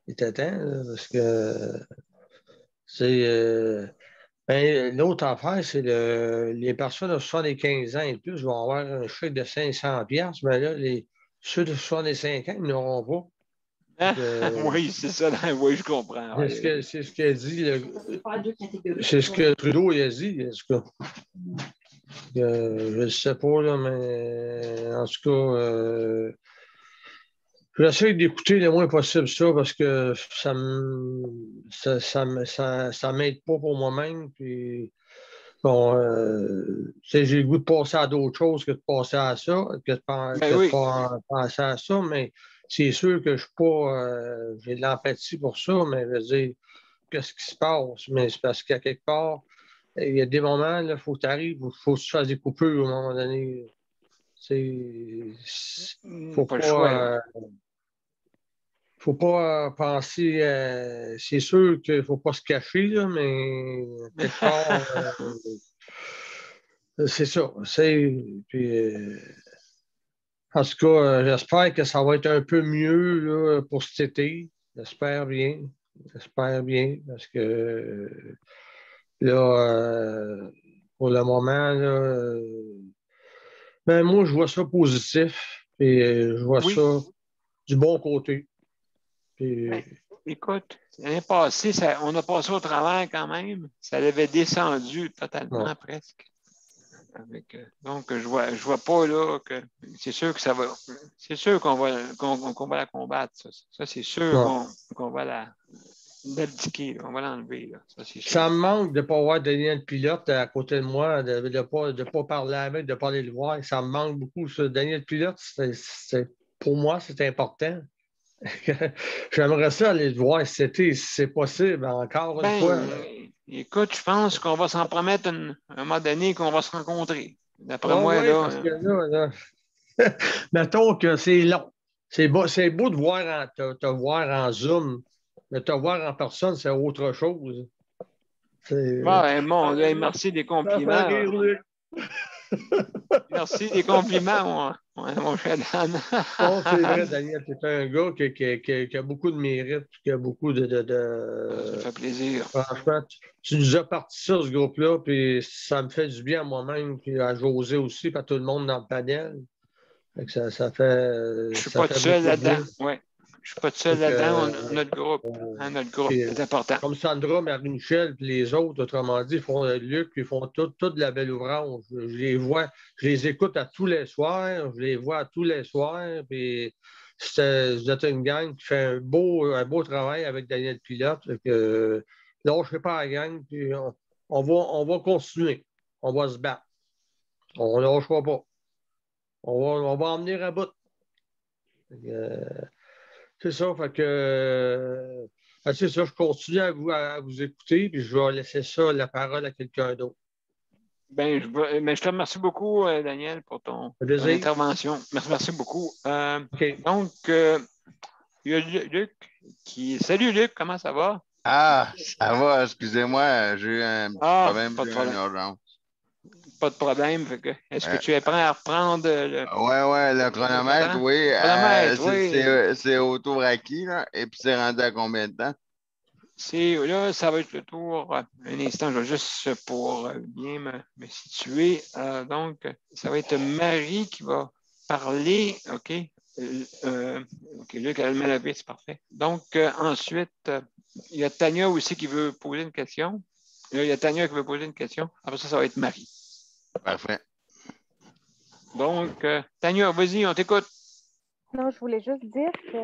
Il était temps, là, parce que c'est... l'autre affaire, c'est les personnes de 75 ans et plus vont avoir un chèque de 500$, mais là, ceux de 65 ans, ils n'auront pas. Oui, c'est ça. Oui, je comprends. C'est ce qu'a dit. C'est ce que Trudeau il a dit. Je ne sais pas, là, mais en tout cas, j'essaie d'écouter le moins possible ça parce que ça m'aide pas pour moi-même. Puis, bon, j'ai le goût de passer à d'autres choses que de passer à ça, que de penser à ça, mais c'est sûr que je suis pas. J'ai de l'empathie pour ça, mais je veux dire, qu'est-ce qui se passe? Mais c'est parce qu'à quelque part, il y a des moments, il faut que tu arrives, il faut que tu fasses des coupures à un moment donné. Faut pas le choix. Faut pas penser. C'est sûr qu'il ne faut pas se cacher, là, mais quelque part, c'est ça. Puis, en tout cas, j'espère que ça va être un peu mieux là, pour cet été. J'espère bien. J'espère bien parce que là, pour le moment, là, ben, moi, je vois ça positif. Et je vois Oui. ça du bon côté. Puis, Ben, écoute, l'année passée, on a passé au travers quand même. Ça avait descendu totalement ouais. presque. Donc, je vois pas là que c'est sûr que ça va. C'est sûr qu'on va la combattre. Ça c'est sûr Ouais. qu'on va l'abdiquer, on va l'enlever. Là. Ça, c'est sûr. Ça me manque de ne pas avoir Daniel Pilote à côté de moi, de ne pas parler avec, de ne pas aller le voir. Ça me manque beaucoup, ça. Daniel Pilote, pour moi, c'est important. J'aimerais ça aller le voir cet été, si c'est possible, encore une fois. Écoute, je pense qu'on va s'en promettre un moment donné qu'on va se rencontrer. D'après Oh, moi, oui, là. parce que là mettons que c'est long. C'est beau de te voir en Zoom, mais te voir en personne, c'est autre chose. Bon, là, merci des Ça fait compliments. rire, Luc. Merci des compliments, mon cher Dan. Non, c'est vrai, Daniel, c'est un gars qui a beaucoup de mérite, qui a beaucoup Ça me fait plaisir. Franchement, tu nous as parti ça, ce groupe-là, puis ça me fait du bien à moi-même, puis à José aussi, puis à tout le monde dans le panel. Fait que ça fait, Je suis ça pas tout fait seul beaucoup de là-dedans. bien. Ouais. Je suis pas tout seul Fait que, là-dedans. Notre groupe. Notre groupe, puis, c'est important. comme Sandra, Marie-Michel, puis les autres, autrement dit, font Luc, puis ils font tout de la belle ouvrage. Je les vois, je les écoute à tous les soirs, je les vois à tous les soirs, puis vous êtes une gang qui fait un beau travail avec Daniel Pilote. Fait que, lâchez pas la gang, puis on va continuer. On va se battre. On ne lâchera pas. On va en venir à bout. Fait que, c'est ça, fait que c'est ça, je continue à vous écouter, puis je vais laisser ça, la parole à quelqu'un d'autre. Ben, je te remercie beaucoup, Daniel, pour ton intervention. Merci beaucoup. OK. Donc, il y a Luc qui. Salut Luc, comment ça va? Ah, ça va, excusez-moi, j'ai eu un petit problème, Pas de j'ai eu une problème. urgence. Pas de problème. Est-ce que tu es prêt à reprendre Ouais, le chronomètre, temps? oui. Chronomètre, oui. C'est au tour acquis, là. Et puis c'est rendu à combien de temps? Là, ça va être le tour. Un instant, je vais juste pour bien me situer. Donc, ça va être Marie qui va parler. OK. OK, Luc a le malavé, c'est parfait. Donc, ensuite, il y a Tania aussi qui veut poser une question. Là, il y a Tania qui veut poser une question. Après ça va être Marie. Parfait. Donc, Tania, vas-y, on t'écoute. Non, je voulais juste dire que,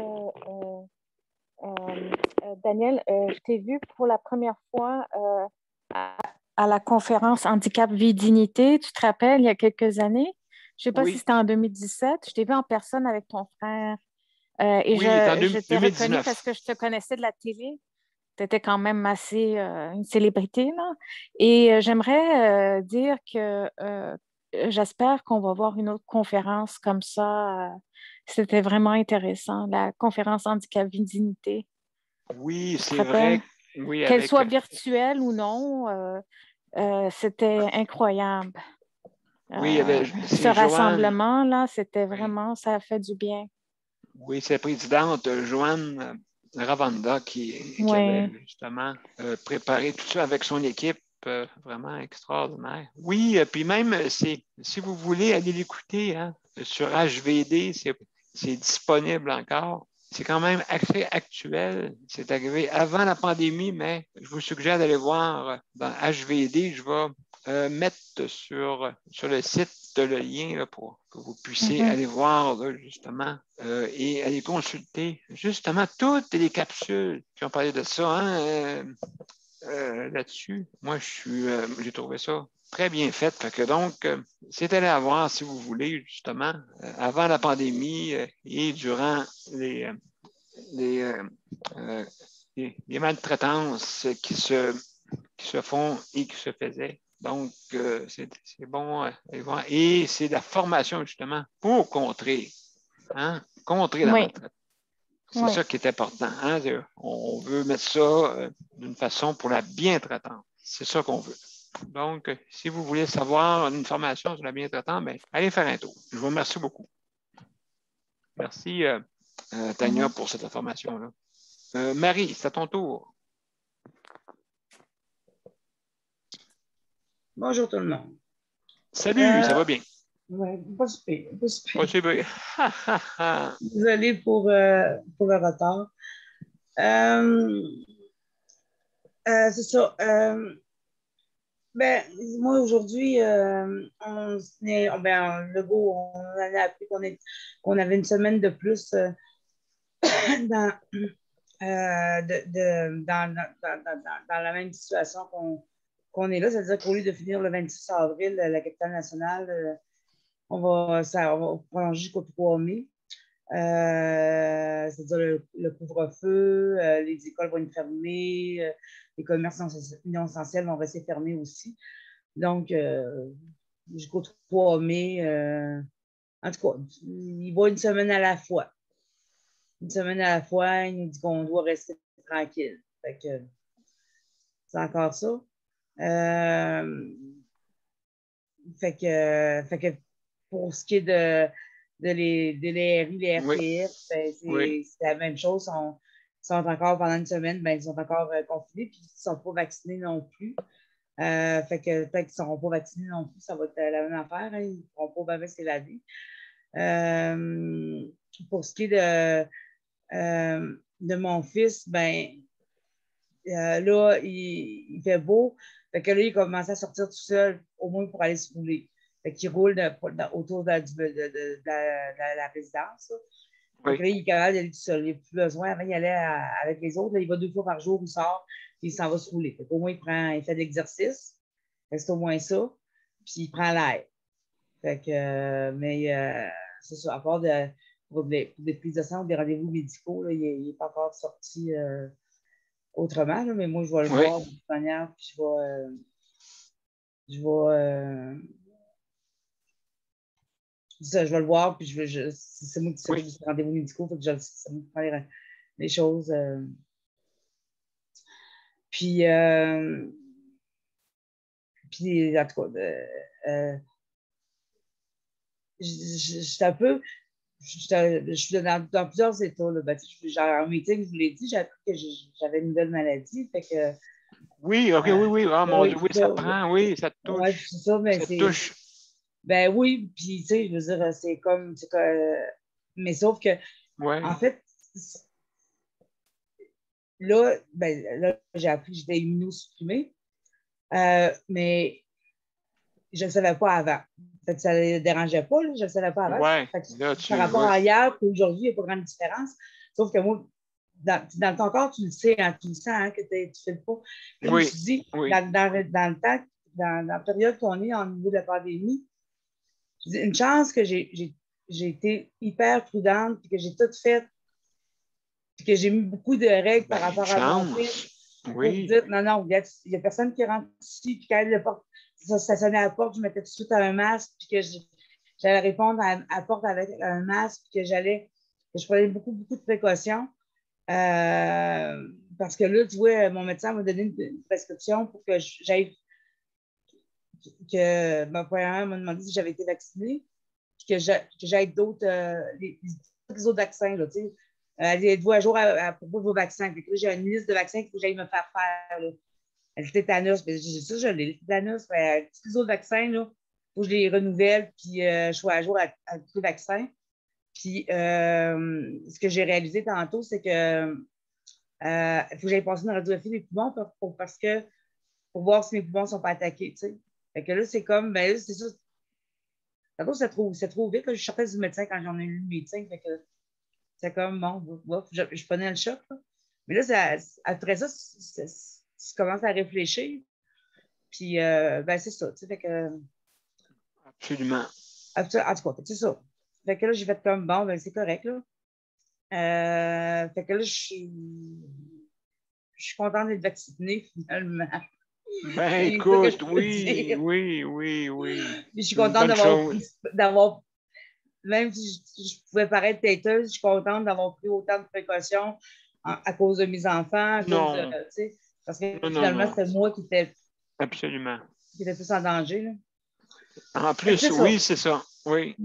Daniel, je t'ai vu pour la première fois à la conférence Handicap Vie Dignité. Tu te rappelles, il y a quelques années? Je ne sais pas si c'était en 2017. Je t'ai vu en personne avec ton frère. Et je t'ai reconnue parce que je te connaissais de la télé. Tu étais quand même assez une célébrité, là. Et j'aimerais dire que j'espère qu'on va voir une autre conférence comme ça. C'était vraiment intéressant, la conférence Handicap Vie Dignité. Oui, c'est vrai. Oui, qu'elle soit virtuelle ou non, c'était incroyable. Oui, ce rassemblement-là, c'était vraiment, ça a fait du bien. Oui, c'est la présidente Joanne Ravanda qui avait justement préparé tout ça avec son équipe, vraiment extraordinaire. Oui, puis même, si vous voulez aller l'écouter sur HVD, c'est disponible encore. C'est quand même assez actuel. C'est arrivé avant la pandémie, mais je vous suggère d'aller voir dans HVD. Je vais mettre sur le site le lien là, pour que vous puissiez aller voir là, justement et aller consulter justement toutes les capsules qui ont parlé de ça là-dessus. Moi, j'ai trouvé ça très bien fait. Fait que donc, c'est allé à voir si vous voulez, justement, avant la pandémie et durant les maltraitances qui se font et qui se faisaient. Donc, c'est bon d'aller voir. Et c'est de la formation, justement, pour contrer la maltraitance. C'est ça qui est important. On veut mettre ça d'une façon pour la bien-traitance. C'est ça qu'on veut. Donc, si vous voulez savoir une formation sur la bien-traitance, allez faire un tour. Je vous remercie beaucoup. Merci, Tania, pour cette information-là. Marie, c'est à ton tour. Bonjour tout le monde. Salut, ça va bien? Oui, pas super, pas super. Pas super. Désolée pour le retard. C'est ça. Ben, moi, aujourd'hui, Legault, on a appris qu'on avait une semaine de plus dans, dans la même situation qu'on est là. C'est-à-dire qu'au lieu de finir le 26 avril, la capitale nationale, on va prolonger jusqu'au 3 mai. C'est-à-dire le couvre-feu, les écoles vont être fermées, les commerces non essentiels vont rester fermés aussi. Donc, jusqu'au 3 mai, en tout cas, il va une semaine à la fois. Une semaine à la fois, il nous dit qu'on doit rester tranquille. Fait que c'est encore ça. Fait que pour ce qui est de l'ERI, les RTF, ben, c'est la même chose. Ils sont encore pendant une semaine, ben, ils sont encore confinés, puis ils ne sont pas vaccinés non plus. Fait que peut-être qu'ils ne seront pas vaccinés non plus, ça va être la même affaire. Hein, ils ne pourront pas bien s'évader. Pour ce qui est de mon fils, ben là, il fait beau. Fait que là, il commence à sortir tout seul, au moins pour aller se rouler. Fait qu'il roule autour de la résidence. Fait que là, il est capable d'aller tout seul. Il n'a plus besoin. Avant, il allait avec les autres. Là, il va 2 fois par jour, il sort, puis il s'en va se rouler. Fait qu'au moins, il fait de l'exercice. C'est au moins ça. Puis il prend l'air. Fait que, c'est ça. À part pour des prises de sang ou des rendez-vous médicaux, là, il n'est pas encore sorti autrement, là, mais moi, je vais le voir de toute manière, puis je vais le voir, puis c'est moi qui s'occupe des rendez-vous médicaux, fait que c'est moi qui prends les choses. Puis, en tout cas, je suis dans plusieurs états. Là. Ben, en meeting, je vous l'ai dit, j'ai appris que j'avais une nouvelle maladie. Fait que, oui. Oh mon Dieu, oui, ça te prend, oui, ça te touche. Oui, c'est ça, mais ça te touche. Ben oui, puis tu sais, je veux dire, c'est comme. Mais sauf que, en fait, là, j'ai appris que j'étais immunosupprimée, mais je ne le savais pas avant. Fait que ça ne me dérangeait pas, là, je ne le savais pas avant. Ouais, par rapport à hier et aujourd'hui, il n'y a pas grande différence. Sauf que moi, dans ton corps, tu le sais, hein, tu le sens hein, que tu ne fais pas. Là, je me suis dit, dans le temps, dans la période qu'on est au niveau de la pandémie, je dis, une chance que j'ai été hyper prudente et que j'ai tout fait et que j'ai mis beaucoup de règles par rapport à mon fils. Oui. Dire, non, il n'y a personne qui rentre ici puis quand elle ça sonnait à la porte, je mettais tout de suite un masque puis que j'allais répondre à la porte avec un masque puis que je prenais beaucoup de précautions. Parce que là, tu vois, mon médecin m'a donné une prescription pour que j'aille premièrement, m'a demandé si j'avais été vaccinée, puis que j'aille d'autres, les autres vaccins, là, tu sais. Êtes-vous à jour à propos de vos vaccins? Puis là, j'ai une liste de vaccins qu'il faut que j'aille me faire faire, là. Le tétanos, j'ai dit ça, je l'ai, le tétanos, mais tous les autres vaccins, là, il faut que je les renouvelle, puis je sois à jour à tous les vaccins. Puis, ce que j'ai réalisé tantôt, c'est que il faut que j'aille passer une radiographie des poumons pour voir si mes poumons ne sont pas attaqués, tu sais. Fait que là, c'est comme, ben là, c'est ça. Tantôt, c'est trop vite. Là, je sortais du médecin quand j'en ai eu le médecin. Fait que c'est comme, bon, je prenais le choc. Là. Mais là, après ça, tu commences à réfléchir. Puis, ben, c'est ça. Tu sais, fait que, absolument. En tout cas, c'est ça. Fait que là, j'ai fait comme, bon, ben, c'est correct, là. Fait que là, je suis contente d'être vaccinée, finalement. Ben, écoute, oui. Je suis contente d'avoir, même si je pouvais paraître têteuse, je suis contente d'avoir pris autant de précautions à cause de mes enfants, parce que finalement, c'était moi qui était plus en danger. Là. En plus, oui, c'est ça. Oui.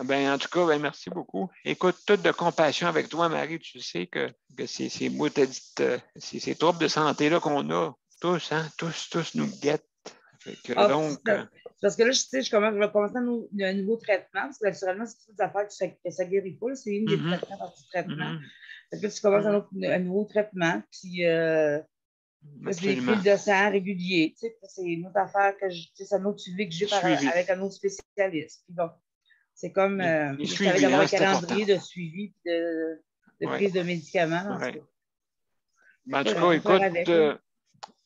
Ben, en tout cas, ben, merci beaucoup. Écoute, toute de compassion avec toi, Marie. Tu sais que ces troubles de santé-là qu'on a, tous nous guettent. Donc, parce que là, je vais commencer un nouveau traitement, parce que naturellement, c'est toutes des affaires que ça ne guérit pas. C'est une des traitements par du traitement. Fait que là, tu commences un nouveau traitement, puis c'est des fils de sang réguliers. C'est une autre affaire c'est un autre suivi que j'ai avec un autre spécialiste. Puis bon, c'est comme je savais d'avoir un calendrier de suivi et de prise de médicaments. En tout cas, écoute,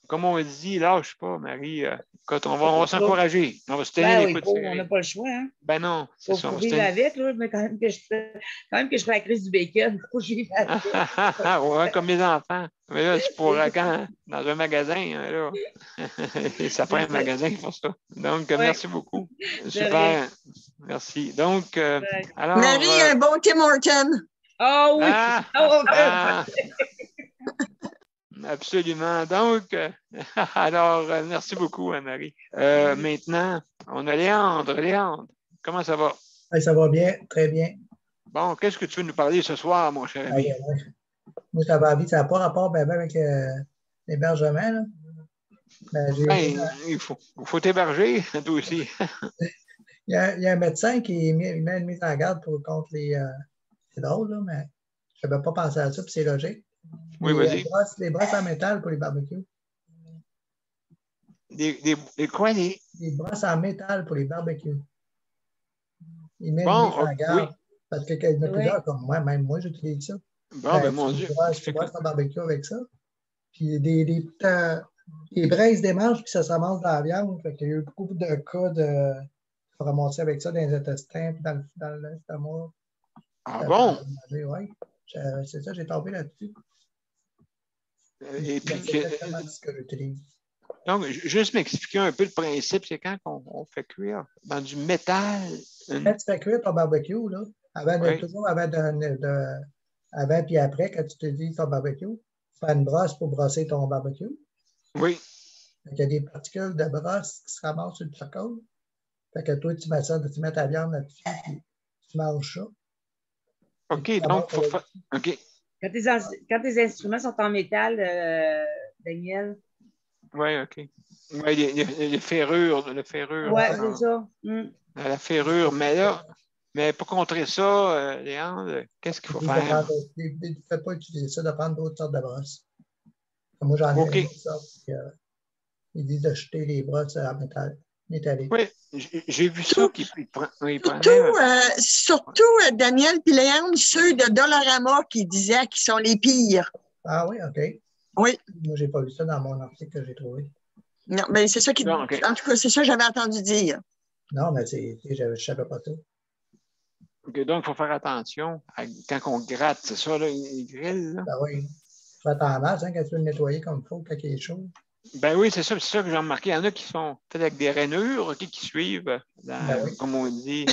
comme on dit, lâche pas, Marie. Quand on va s'encourager. On va se tenir les coudes serrés. On n'a pas le choix. Hein? Ben non, c'est ça. Faut vivre avec, là, mais quand même que je fais la crise du bacon, il faut que je vive avec. Ouais, comme les enfants. Mais là, c'est pour quand? Dans un magasin, hein, là. Ça prend un magasin pour ça. Donc, merci beaucoup. Super. Merci. Donc, alors... Marie, un bon Tim Horton. Oh oui! Absolument. Donc, alors, merci beaucoup, Anne-Marie. Maintenant, on a Léandre. Léandre, comment ça va? Oui, ça va bien, très bien. Bon, qu'est-ce que tu veux nous parler ce soir, mon cher ami? Moi, j'avais envie, ça n'a pas rapport avec l'hébergement. Il faut t'héberger, toi aussi. il y a un médecin qui met une mise en garde contre les... c'est drôle, là, mais je n'avais pas pensé à ça, puis c'est logique. Oui, vas-y. Les brosses en métal pour les barbecues. Des quoi, les brosses en métal pour les barbecues. Ils mettent une mise en garde. Parce qu'il y en a plusieurs comme moi, même moi, j'utilise ça. Bon, mon Dieu. Tu brosses ton barbecue avec ça. Puis des braises des manches, puis ça se ramasse dans la viande. Fait qu'il y a eu beaucoup de cas de ramasser avec ça dans les intestins, puis dans l'estomac. Ah bon? Oui. C'est ça, j'ai tombé là-dessus. Et puis, c'est exactement ce que j'utilise. Donc, juste m'expliquer un peu le principe, c'est quand on fait cuire dans du métal. Quand tu fais cuire ton barbecue, là, toujours avant puis après, quand tu utilises ton barbecue, tu fais une brosse pour brosser ton barbecue. Oui. Il y a des particules de brosse qui se ramassent sur le charcoal. Fait que toi, tu mets ta viande là-dessus, puis tu manges ça. OK, donc, il faut faire. OK. Quand tes instruments sont en métal, Daniel. Oui, OK. Oui, les ferrures. Oui, c'est ça. La ferrure. Mais pour contrer ça, Léandre, qu'est-ce qu'il faut faire? Ne fais pas utiliser ça, de prendre d'autres sortes de brosses. Moi, j'en ai une sorte. Ils disent de jeter les brosses en métal. Métallique. Oui, j'ai vu ça qu'il prenait. Surtout, Daniel et Léandre, ceux de Dollarama qui disaient qu'ils sont les pires. Ah oui, OK. Oui. Moi, je n'ai pas vu ça dans mon article que j'ai trouvé. Non, mais c'est ça qui. En tout cas, c'est ça que j'avais entendu dire. Non, mais je ne savais pas tout. Okay, donc, il faut faire attention quand on gratte, c'est ça, là, les grilles. Là. Ben oui. Faut être en masse, quand tu veux le nettoyer comme il faut, quand il est chaud. Ben oui, c'est ça que j'ai remarqué. Il y en a qui sont faits avec des rainures, qui suivent, comme on dit,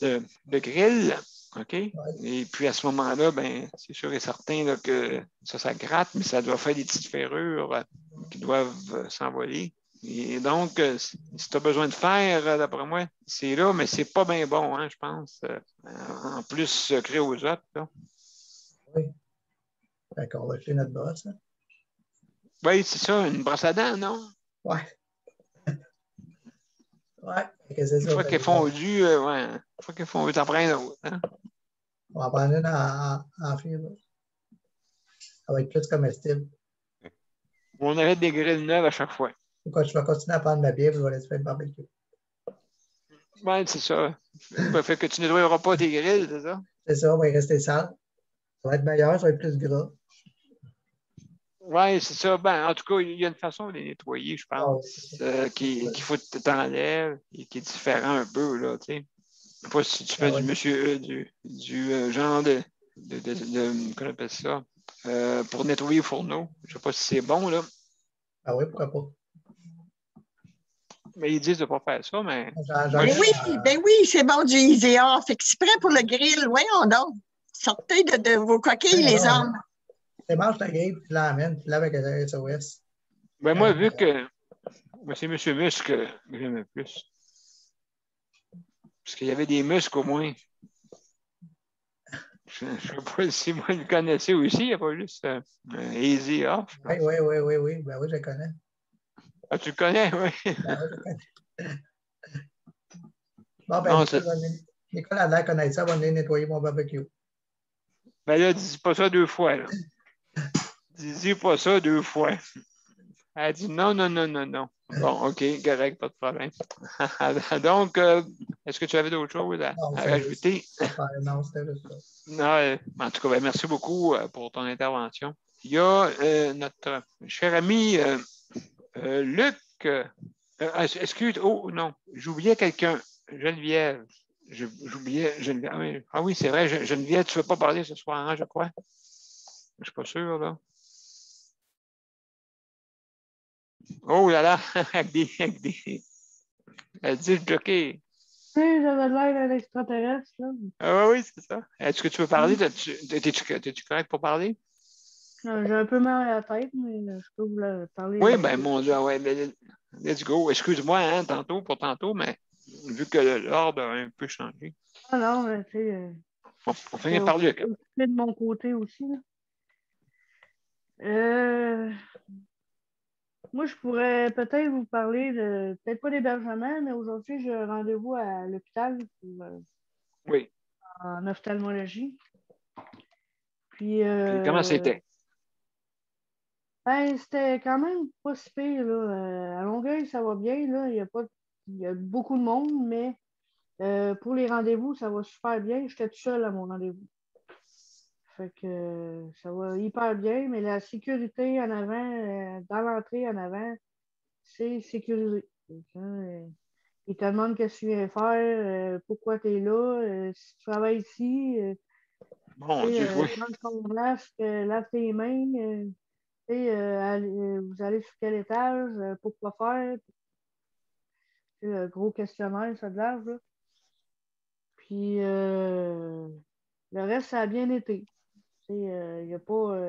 le grill. OK? Ouais. Et puis à ce moment-là, ben, c'est sûr et certain là, que ça gratte, mais ça doit faire des petites ferrures qui doivent s'envoler. Et donc, si tu as besoin de fer, d'après moi, c'est là, mais c'est pas bien bon, hein, je pense. En plus, créosote. Là. Oui. D'accord, on va jeter notre brosse. Hein? Oui, c'est ça, une brosse à dents, non? Oui. Oui, c'est ça. Une fois qu'elle est fondue, une fois qu'elle est fondue, t'en prends un autre. Hein? On va en prendre une en fibre. Ça va être plus comestible. On arrête des grilles neuves à chaque fois. Pourquoi je vais continuer à prendre ma bière, je vais laisser faire le barbecue. Oui, c'est ça. Ça fait que tu ne nettoieras pas tes grilles, c'est ça? C'est ça, on va y rester sale. Ça va être meilleur, ça va être plus gras. Oui, c'est ça. Ben, en tout cas, il y a une façon de les nettoyer, je pense, qu'il faut que tu t'enlèves et qui est différent un peu, là, tu sais. Je ne sais pas si tu fais du genre de comment on appelle ça, pour nettoyer le fourneau. Je ne sais pas si c'est bon, là. Ah oui, pourquoi pas? Mais ils disent de ne pas faire ça, mais... Ben oui, c'est bon du ISEA. Fait que c'est prêt pour le grill. Voyons donc. Sortez de vos coquilles, les hommes. Tu manges ta grille, tu l'emmènes, tu l'avais avec un SOS. Ben moi, vu que c'est M. Muscle que j'aimais plus. Parce qu'il y avait des muscles au moins. Je ne sais pas si vous le connaissez aussi, il n'y a pas juste Easy Off. Oui. Ben oui, je le connais. Ah, tu le connais, oui. Ben, je le connais. Bon, ben, Non, Nicole a l'air connaître ça, va venir nettoyer mon barbecue. ben là, dis pas ça 2 fois, là. Dis pas ça 2 fois. Elle dit non, non, non, non, non. Bon, OK, correct, pas de problème. Donc, est-ce que tu avais d'autres choses à rajouter? Non, c'était juste ça. Non, en tout cas, ben, merci beaucoup pour ton intervention. Il y a notre cher ami Luc. Excuse, oh non, j'oubliais quelqu'un. Geneviève. J'oubliais Geneviève. Ah oui, c'est vrai, Geneviève, tu ne veux pas parler ce soir, hein, je crois? Je ne suis pas sûr, là. Oh là là, avec des... Elle dit bloqué. Oui, j'avais l'air d'un extraterrestre, là. Ah oui, c'est ça. Est-ce que tu veux parler? T'es-tu correct pour parler? J'ai un peu mal à la tête, mais je peux vous parler. Oui, ben mon Dieu, ouais, ben, let's go. Excuse-moi, hein, tantôt, mais vu que l'ordre a un peu changé. Ah non, mais tu sais. On finit par Luc. De mon côté aussi, là. Moi, je pourrais peut-être vous parler de, peut-être pas d'hébergement, mais aujourd'hui, j'ai un rendez-vous à l'hôpital oui. En ophtalmologie. Puis, comment c'était? Ben, c'était quand même pas si pire, là. À Longueuil, ça va bien, là. Il y a beaucoup de monde, mais pour les rendez-vous, ça va super bien. J'étais toute seule à mon rendez-vous. Fait que ça va hyper bien, mais la sécurité en avant, dans l'entrée en avant, c'est sécurisé. Ils te demandent qu'est-ce que tu viens faire, pourquoi tu es là, si tu travailles ici, Mon Dieu, oui. prends ton masque, lave tes mains, vous allez sur quel étage, pourquoi faire. C'est le gros questionnaire, ça de l'âge, là. Puis le reste, ça a bien été. Il n'y a pas.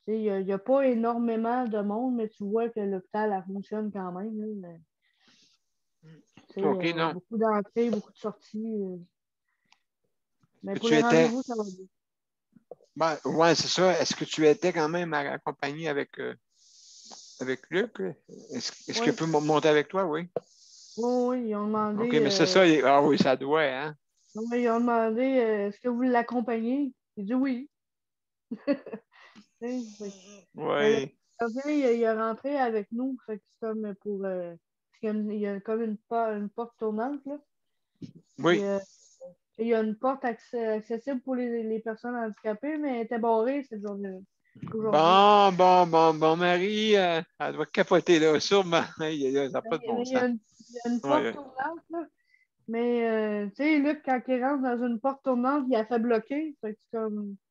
Il y a pas énormément de monde, mais tu vois que l'hôpital elle fonctionne quand même. Là, OK, non. beaucoup d'entrées, beaucoup de sorties. Mais pour tu les étais... rendez-vous, ça va bien. Ben, oui, c'est ça. Est-ce que tu étais quand même accompagné avec Luc? Est-ce qu'il peut monter avec toi, oui? Oui, ils ont demandé. OK, mais c'est ça. Ah oui, ça doit, hein? Oui, ils ont demandé est-ce que vous l'accompagnez? Il dit oui. Oui. Il est rentré avec nous. Fait que c'est comme pour. Il y a comme une porte tournante, là. Oui. Puis, il y a une porte accessible pour les personnes handicapées, mais elle était barrée cette journée-là. Bon, Marie, elle doit capoter là, sûrement. Ça n'a pas de bon sens. Il y a une porte tournante, là. Mais, tu sais, Luc, quand il rentre dans une porte tournante, il a fait bloquer. Fait que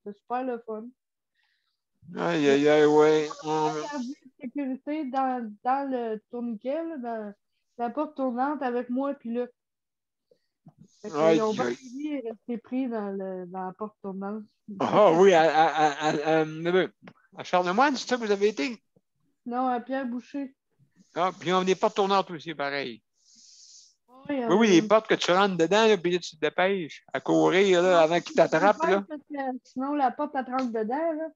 c'est super le fun. Aïe, ouais. On a gardé de sécurité dans le tourniquet, là, dans la porte tournante avec moi et Luc. Ils ont pas fini de rester pris dans la porte tournante. Ah oui, à Charlemagne, c'est ça que vous avez été? Non, à Pierre Boucher. Ah, puis on n'est pas tournante aussi, pareil. Oui, les portes que tu rentres dedans, là, puis là, tu te dépêches à courir là, avant qu'ils t'attrapent. Sinon, la porte, elle te rentre dedans. Là.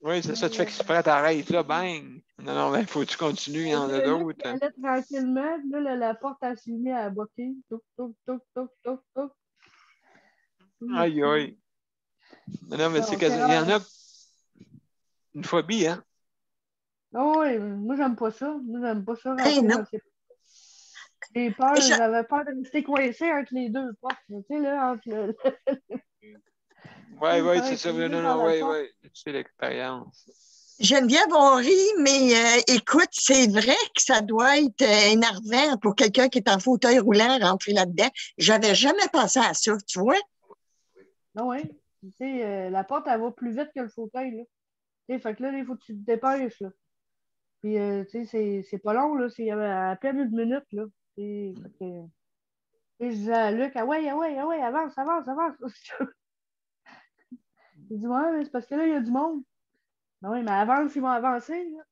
Oui, c'est ça, tu fais exprès, t'arrêtes là, bang. Non, mais faut que tu continues, il y en a d'autres. Elle allait tranquillement, là, la porte, elle s'est mise à bloquer. Touc, touc, touc, touc, touc, touc. Aïe, aïe. Non, mais c'est qu'il y en a une phobie, hein? Oh, oui, moi, j'aime pas ça. Moi, j'aime pas ça. J'ai peur, j'avais peur de rester coincé entre les deux portes. Tu sais, là, entre le. Oui, c'est ça. Non, oui. C'est l'expérience. Geneviève, on rit, mais écoute, c'est vrai que ça doit être énervant pour quelqu'un qui est en fauteuil roulant rentrer là-dedans. J'avais jamais pensé à ça, tu vois? Non, oui. Tu sais, la porte, elle va plus vite que le fauteuil, là. Tu sais, fait que là, il faut que tu te dépêches, là. Puis, tu sais, c'est pas long, là. C'est à peine une minute, là. Fait que, je disais à Luc, ouais, avance. Il dit, ouais, mais c'est parce que là, il y a du monde. Non, oui, mais avance, ils vont avancer, là.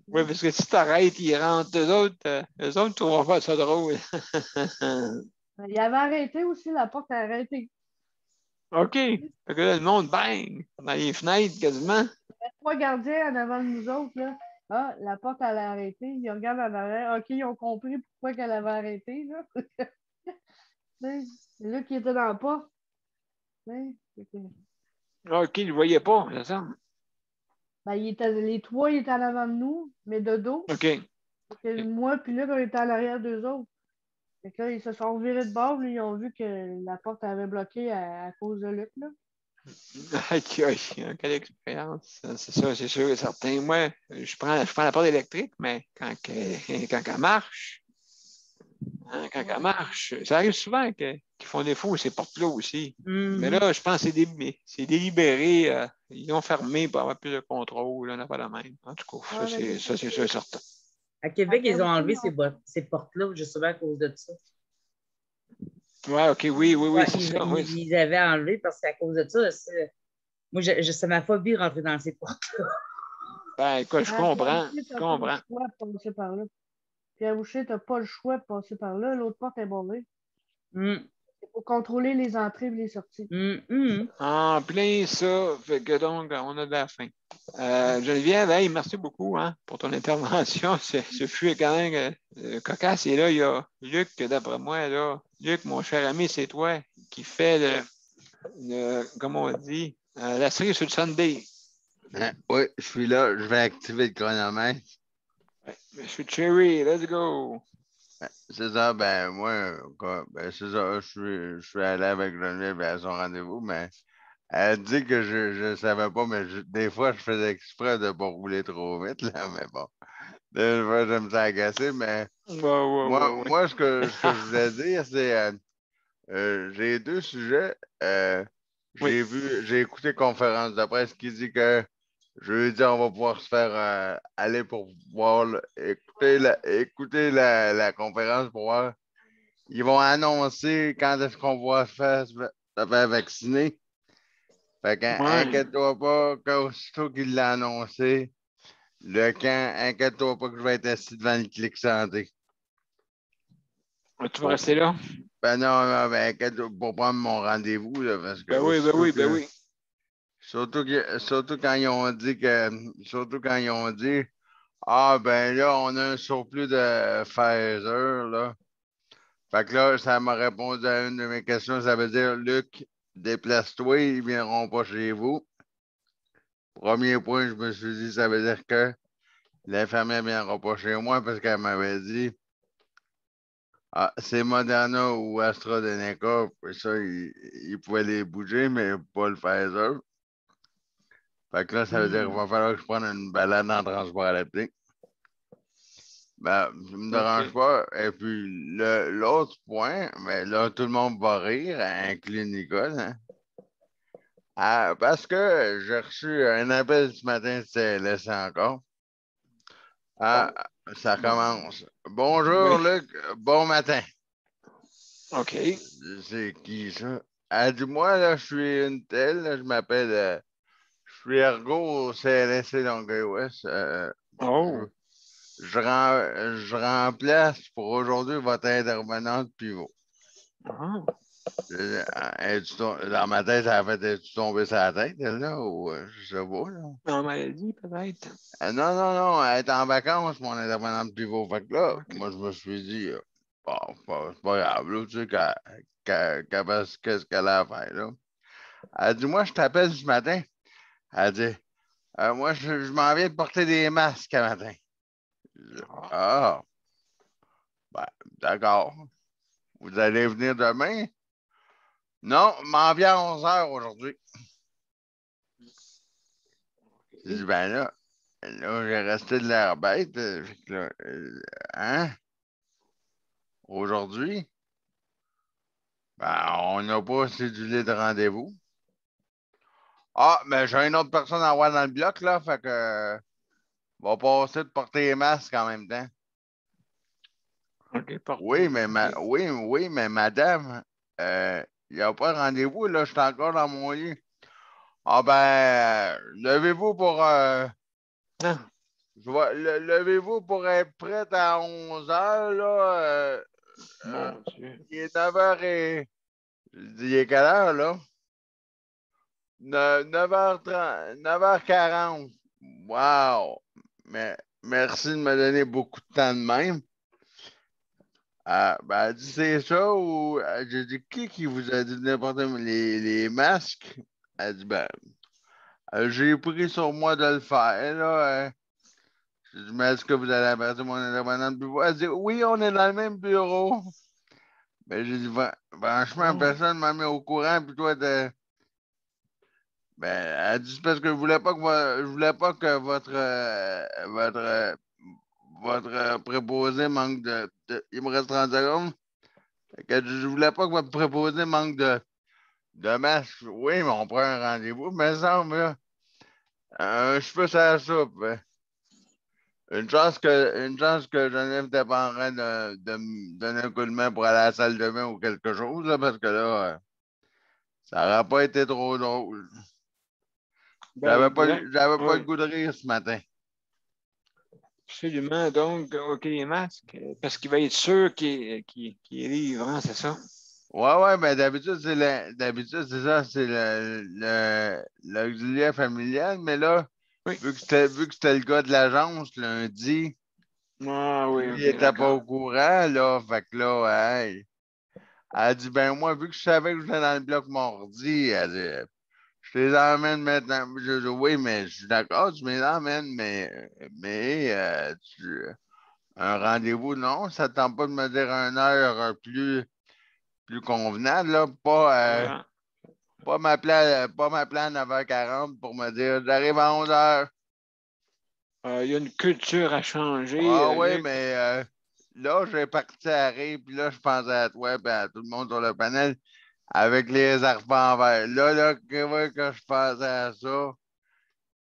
Oui, parce que si t'arrêtes, ils rentrent. Eux autres, ne trouveront pas ça drôle. Il avait arrêté aussi, la porte a arrêté. OK. Fait que là, le monde bang dans les fenêtres quasiment. Il y avait 3 gardiens en avant de nous autres, là. Ah, la porte, elle a arrêté. Ils regardent en arrière. OK, ils ont compris pourquoi qu'elle avait arrêté, là. C'est là qui était dans la porte. Ben, OK, il ne le voyait pas, c'est ça? les trois, ils étaient en avant de nous, mais de dos. OK. Moi puis Luc, on était en arrière d'eux autres. Fait que là, ils se sont virés de bord, puis ils ont vu que la porte avait bloqué à cause de Luc, là. Quelle expérience. C'est ça, c'est sûr et certain. Moi, je prends la porte électrique, mais quand elle marche, quand elle marche, ça arrive souvent qu'ils font défaut, ces portes-là aussi. Mais là, je pense que c'est délibéré. Ils ont fermé pour avoir plus de contrôle. Là, on n'a pas la même. En tout cas, ça, c'est sûr et certain. À Québec, ils ont enlevé ces portes-là justement à cause de ça. Ouais, OK, oui, Ouais, c'est ça. Ils avaient enlevé parce qu'à cause de ça, moi, c'est ma phobie de rentrer dans ces portes-là. Ben, écoute, je comprends. Pierre Boucher, tu n'as pas le choix de passer par là. L'autre porte est barrée. Mm. Il faut contrôler les entrées et les sorties. En plein ça, fait que donc, on a de la fin. Geneviève, hey, merci beaucoup pour ton intervention. Ce fut quand même cocasse. Et là, il y a Luc, d'après moi, là. Luc, mon cher ami, c'est toi qui fais comment on dit, la série sur le Sunday. Oui, je suis là. Je vais activer le chronomètre. Ouais, Monsieur Cherry, let's go. C'est ça, ben moi, c'est ça, je suis allé avec Geneviève à son rendez-vous, mais elle dit que je ne savais pas, mais des fois, je faisais exprès de ne pas rouler trop vite, là, mais bon. Des fois, je me suis agacé, mais moi, ce que je voulais dire, c'est j'ai deux sujets. J'ai écouté conférence de presse qui dit que jeudi, on va pouvoir se faire aller pour voir écouter la conférence pour voir. Ils vont annoncer quand est-ce qu'on va se faire vacciner. Fait qu'inquiète-toi pas, qu'aussitôt qu'il l'a annoncé, le camp, inquiète-toi pas que je vais être assis devant le clic santé. Tu vas rester là? Ben non, ben inquiète-toi pour prendre mon rendez-vous, là, parce que. Ben oui. Surtout quand ils ont dit ah ben là, on a un surplus de Pfizer, là. Fait que là, ça m'a répondu à une de mes questions. Ça veut dire, Luc, déplace-toi, ils ne viendront pas chez vous. Premier point, je me suis dit, ça veut dire que l'infirmière ne viendra pas chez moi parce qu'elle m'avait dit c'est Moderna ou AstraZeneca, puis ça, ils pouvaient les bouger, mais pas le Pfizer. Fait que là, ça veut dire qu'il va falloir que je prenne une balade en transport adapté. Ben, ça ne me dérange pas. Et puis, l'autre point, mais là, tout le monde va rire, inclus Nicole, hein? Parce que j'ai reçu un appel ce matin, c'est laissé encore. Ça commence. Bonjour, Luc. Bon matin. OK. C'est qui, ça? Elle dit, moi, là, je suis une telle, là, je m'appelle... je suis ergo au CLSC Longueuil-Ouest. Je remplace pour aujourd'hui votre intervenante pivot. Dans ma tête, ça a fait es-tu tombé sur la tête, elle, là, ou je sais pas, là? En maladie, peut-être. Non, elle est en vacances, mon intervenante pivot. Fait que là, moi, je me suis dit, bon, c'est pas grave, là, tu sais, qu'elle fasse qu'est-ce qu'elle a à faire, là. Elle dit, moi, je t'appelle ce matin. Elle dit, moi, je m'en viens de porter des masques ce matin. Ah, ben, d'accord. Vous allez venir demain? Non, m'en viens à 11h aujourd'hui. Je dis, ben là, j'ai resté de l'air bête. Hein? Aujourd'hui? Ben, on n'a pas cédulé de rendez-vous. Ah, mais j'ai une autre personne à voir dans le bloc, là, fait que va passer de porter les masques en même temps. Oui, mais madame, il n'y a pas de rendez-vous, là, je suis encore dans mon lit. Ah ben, levez-vous pour levez-vous pour être prête à 11h, là. Mon Dieu. Il est 9h et... Je dis, il est quelle heure, là? 9h30, 9h40. Wow! Mais merci de me donner beaucoup de temps de même. Elle dit c'est ça ou j'ai dit qui vous a dit de n'importe les masques? Elle dit j'ai pris sur moi de le faire là. J'ai dit, mais est-ce que vous allez apercevoir mon intervenant de bureau? Elle dit oui, on est dans le même bureau. Ben, j'ai dit franchement, personne ne m'a mis au courant, puis toi elle dit parce que je voulais pas que votre préposé manque de. Il me reste 30 secondes. Je voulais pas que votre préposé manque de masque. Oui, mais on prend un rendez-vous, mais ça, un cheveu sur la soupe. Une chance que Geneviève n'était pas en train de me donner un coup de main pour aller à la salle de bain ou quelque chose, là, parce que là, ça n'aurait pas été trop drôle. J'avais pas le goût de rire ce matin. Absolument. Donc, OK, les masques, parce qu'il va être sûr qu'il est libre, hein, c'est ça? Ouais, mais d'habitude, c'est ça, c'est l'auxiliaire familial, mais là, vu que c'était le gars de l'agence lundi, il n'était pas au courant, là, fait que là, hey, elle a dit, moi, vu que je savais que je venais dans le bloc mardi, elle dit, je te les emmène maintenant. Je dis, oui, mais je suis d'accord, tu me les emmènes, mais un rendez-vous, non, ça ne tente pas de me dire une heure plus convenable, là, pas m'appeler à 9h40 pour me dire j'arrive à 11h. Il y a une culture à changer. Oui, mais là, j'ai parti à rire, puis là, je pensais à toi et à tout le monde sur le panel avec les arpents en verre. Là, que je pensais à ça,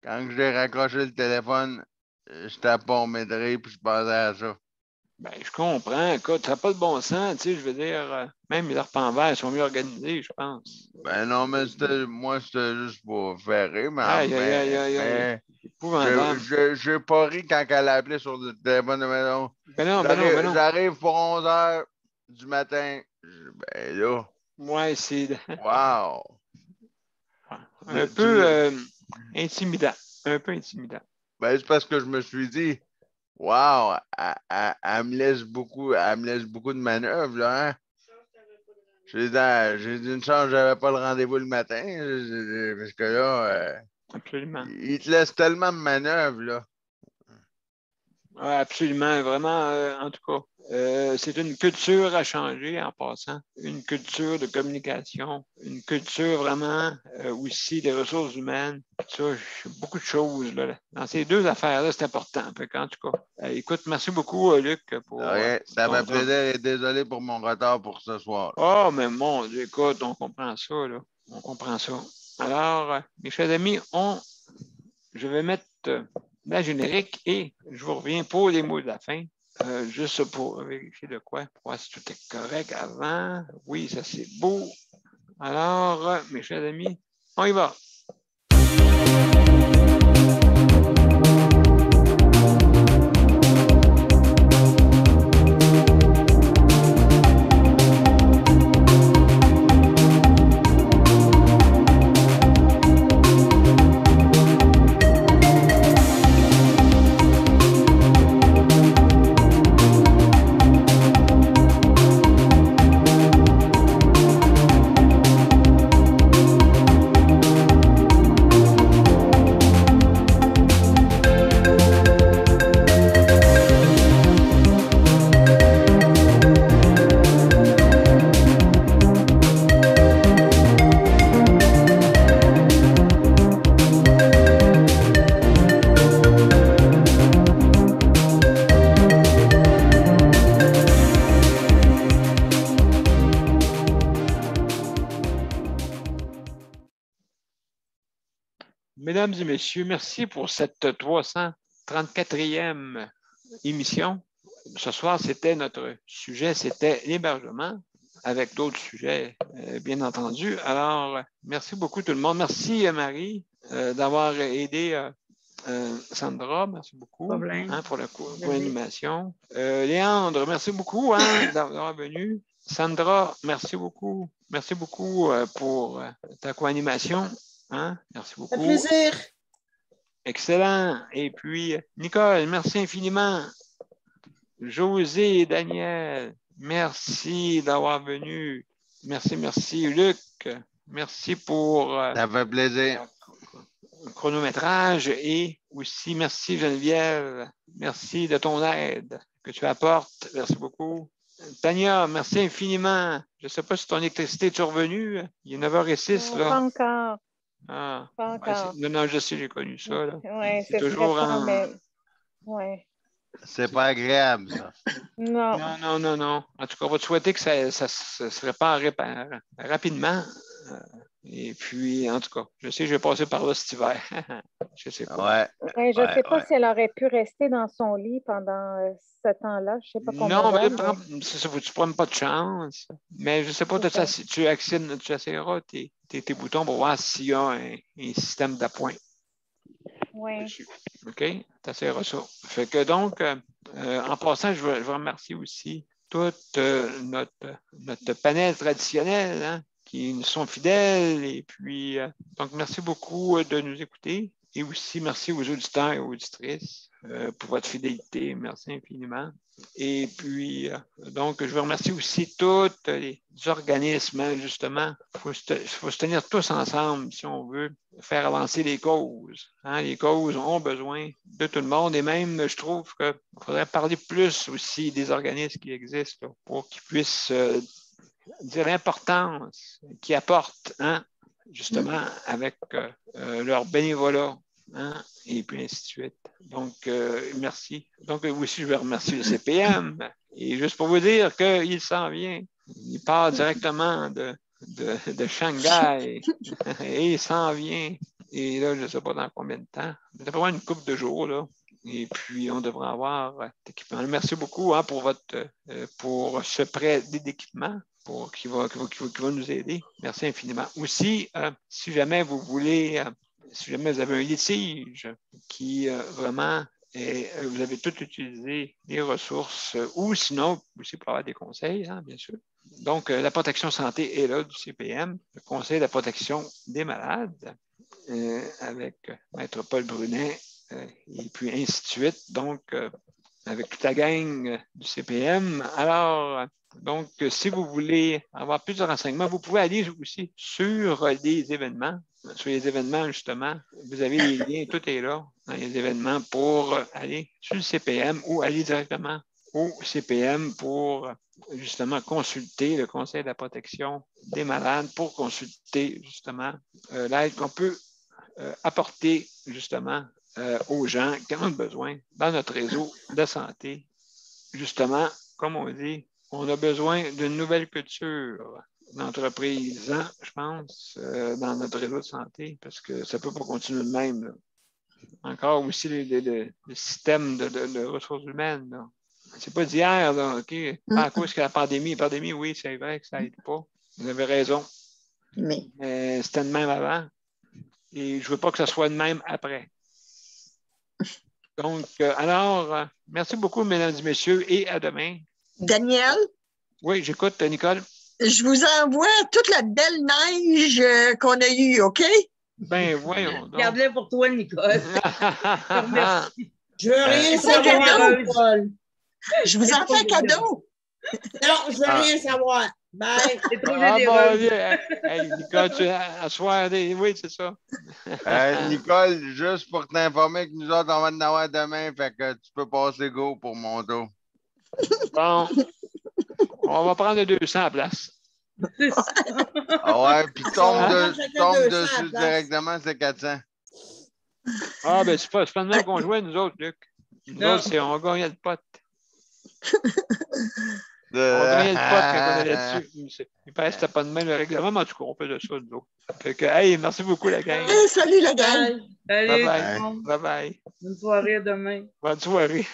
quand j'ai raccroché le téléphone, j'étais pas de rire, puis je pensais à ça. Je comprends. Écoute, ça n'a pas de bon sens, tu sais, je veux dire, même les arpents verts sont mieux organisés, je pense. Non, mais moi, c'était juste pour faire rire, mais j'ai pas ri quand elle a appelé sur le téléphone de maison. Non. J'arrive pour 11h du matin. Là. Ouais, c'est... Wow! Un peu intimidant. Un peu intimidant. C'est parce que je me suis dit, wow, elle me laisse beaucoup de manœuvres, là, hein? J'ai dit une chance, j'avais pas le rendez-vous le matin, parce que là, absolument. Il te laisse tellement de manœuvres, là. Oui, absolument, vraiment, en tout cas. C'est une culture à changer en passant, une culture de communication, une culture vraiment aussi des ressources humaines. Ça, beaucoup de choses là. Dans ces deux affaires-là, c'est important. En tout cas, écoute, merci beaucoup, Luc, pour. Ça m'a plaisir et désolé pour mon retard pour ce soir. Oh, mais mon Dieu, écoute, on comprend ça, là. On comprend ça. Alors, mes chers amis, je vais mettre la générique et je vous reviens pour les mots de la fin. Juste pour vérifier de quoi, pour voir si tout est correct avant. Oui, ça c'est beau. Alors, mes chers amis, on y va. Mesdames et messieurs, merci pour cette 334e émission. Ce soir, notre sujet, c'était l'hébergement, avec d'autres sujets, bien entendu. Alors, merci beaucoup tout le monde. Merci Marie d'avoir aidé Sandra, merci beaucoup pour la co-animation. Léandre, merci beaucoup d'avoir venu. Sandra, merci beaucoup. Merci beaucoup pour ta co-animation. Merci beaucoup. Ça fait plaisir. Excellent. Et puis, Nicole, merci infiniment. José et Daniel, merci d'avoir venu. Merci, Luc. Merci pour Ça fait plaisir. le chronométrage et aussi merci, Geneviève. Merci de ton aide que tu apportes. Merci beaucoup. Tania, merci infiniment. Je ne sais pas si ton électricité est revenue. Il est 9h06. Non, là. pas encore. Ah, Pas encore. non, je sais, j'ai connu ça. Oui, c'est toujours stressant, mais... Ouais. C'est pas agréable, ça. Non. Non. En tout cas, on va te souhaiter que ça se répare rapidement. Et puis, en tout cas, je sais que je vais passer par là cet hiver. Je sais pas. Ouais, je ne sais pas si elle aurait pu rester dans son lit pendant ce temps-là. Je ne sais pas combien Non, mais d'heures. c'est ça, tu ne prends pas de chance. Mais je ne sais pas, tu essaieras tes boutons pour voir s'il y a un système d'appoint. Oui. OK? Tu essaieras ça. Fait que donc, en passant, je veux remercier aussi tout notre panel traditionnel, hein, qui nous sont fidèles. Et puis, donc, merci beaucoup de nous écouter. Et aussi, merci aux auditeurs et aux auditrices pour votre fidélité. Merci infiniment. Et puis, donc, je veux remercier aussi tous les organismes, hein, justement. Il faut se tenir tous ensemble si on veut faire avancer les causes. Hein. Les causes ont besoin de tout le monde. Et même, je trouve qu'il faudrait parler plus aussi des organismes qui existent là, pour qu'ils puissent dire l'importance qu'ils apportent, hein, justement, avec leur bénévolat. Hein, et puis ainsi de suite. Donc, merci. Donc, aussi, je vais remercier le CPM. Et juste pour vous dire qu'il s'en vient. Il part directement de Shanghai et il s'en vient. Et là, je ne sais pas dans combien de temps. Il devrait avoir une couple de jours, là. Et puis, on devrait avoir l'équipement. Merci beaucoup, hein, pour ce prêt d'équipement qui va nous aider. Merci infiniment. Aussi, si jamais vous voulez... si jamais vous avez un litige qui vraiment, vous avez tout utilisé, les ressources, ou sinon, aussi pour avoir des conseils, hein, bien sûr. Donc, la protection santé est là du CPM, le Conseil de la protection des malades, avec Maître Paul Brunet, et puis ainsi de suite. Donc, avec toute la gang du CPM. Alors, donc, si vous voulez avoir plus de renseignements, vous pouvez aller aussi sur les événements. Sur les événements, justement, vous avez les liens, tout est là dans les événements pour aller sur le CPM ou aller directement au CPM pour justement consulter le Conseil de la protection des malades, pour consulter justement l'aide qu'on peut apporter justement aux gens qui en ont besoin dans notre réseau de santé. Justement, comme on dit, on a besoin d'une nouvelle culture d'entreprise, hein, je pense, dans notre réseau de santé, parce que ça ne peut pas continuer de même. Là. Encore aussi le système de ressources humaines. Ce n'est pas d'hier, là, OK? Pas à cause que la pandémie, oui, c'est vrai que ça n'aide pas. Vous avez raison. Mais c'était de même avant. Et je ne veux pas que ça soit de même après. Donc, alors, merci beaucoup, mesdames et messieurs, et à demain. Daniel? Oui, j'écoute, Nicole. Je vous envoie toute la belle neige qu'on a eue, OK? Ben, voyons donc. Garde-le pour toi, Nicole. Merci. Je veux rien savoir, Nicole. Je vous en fais cadeau. Non, je veux rien savoir. Bye. C'est trop généreux. Hey, Nicole, tu as soir, oui, c'est ça. Nicole, juste pour t'informer que nous autres, on va en avoir demain, fait que tu peux passer go pour mon dos. Bon, on va prendre 200 à la place. Ah ouais, puis tombe dessus directement, c'est 400. Ah, ben, c'est pas le même qu'on jouait, nous autres, Luc. Nous autres, on gagnait le pote. On gagnait le pote quand on allait dessus. Il paraît que c'était pas de même le règlement, mais en tout cas, on fait de ça, nous autres. Fait que, hey, merci beaucoup, la gang. Hey, salut, la gang. Salut. Bye bye. Bonne soirée, à demain. Bonne soirée.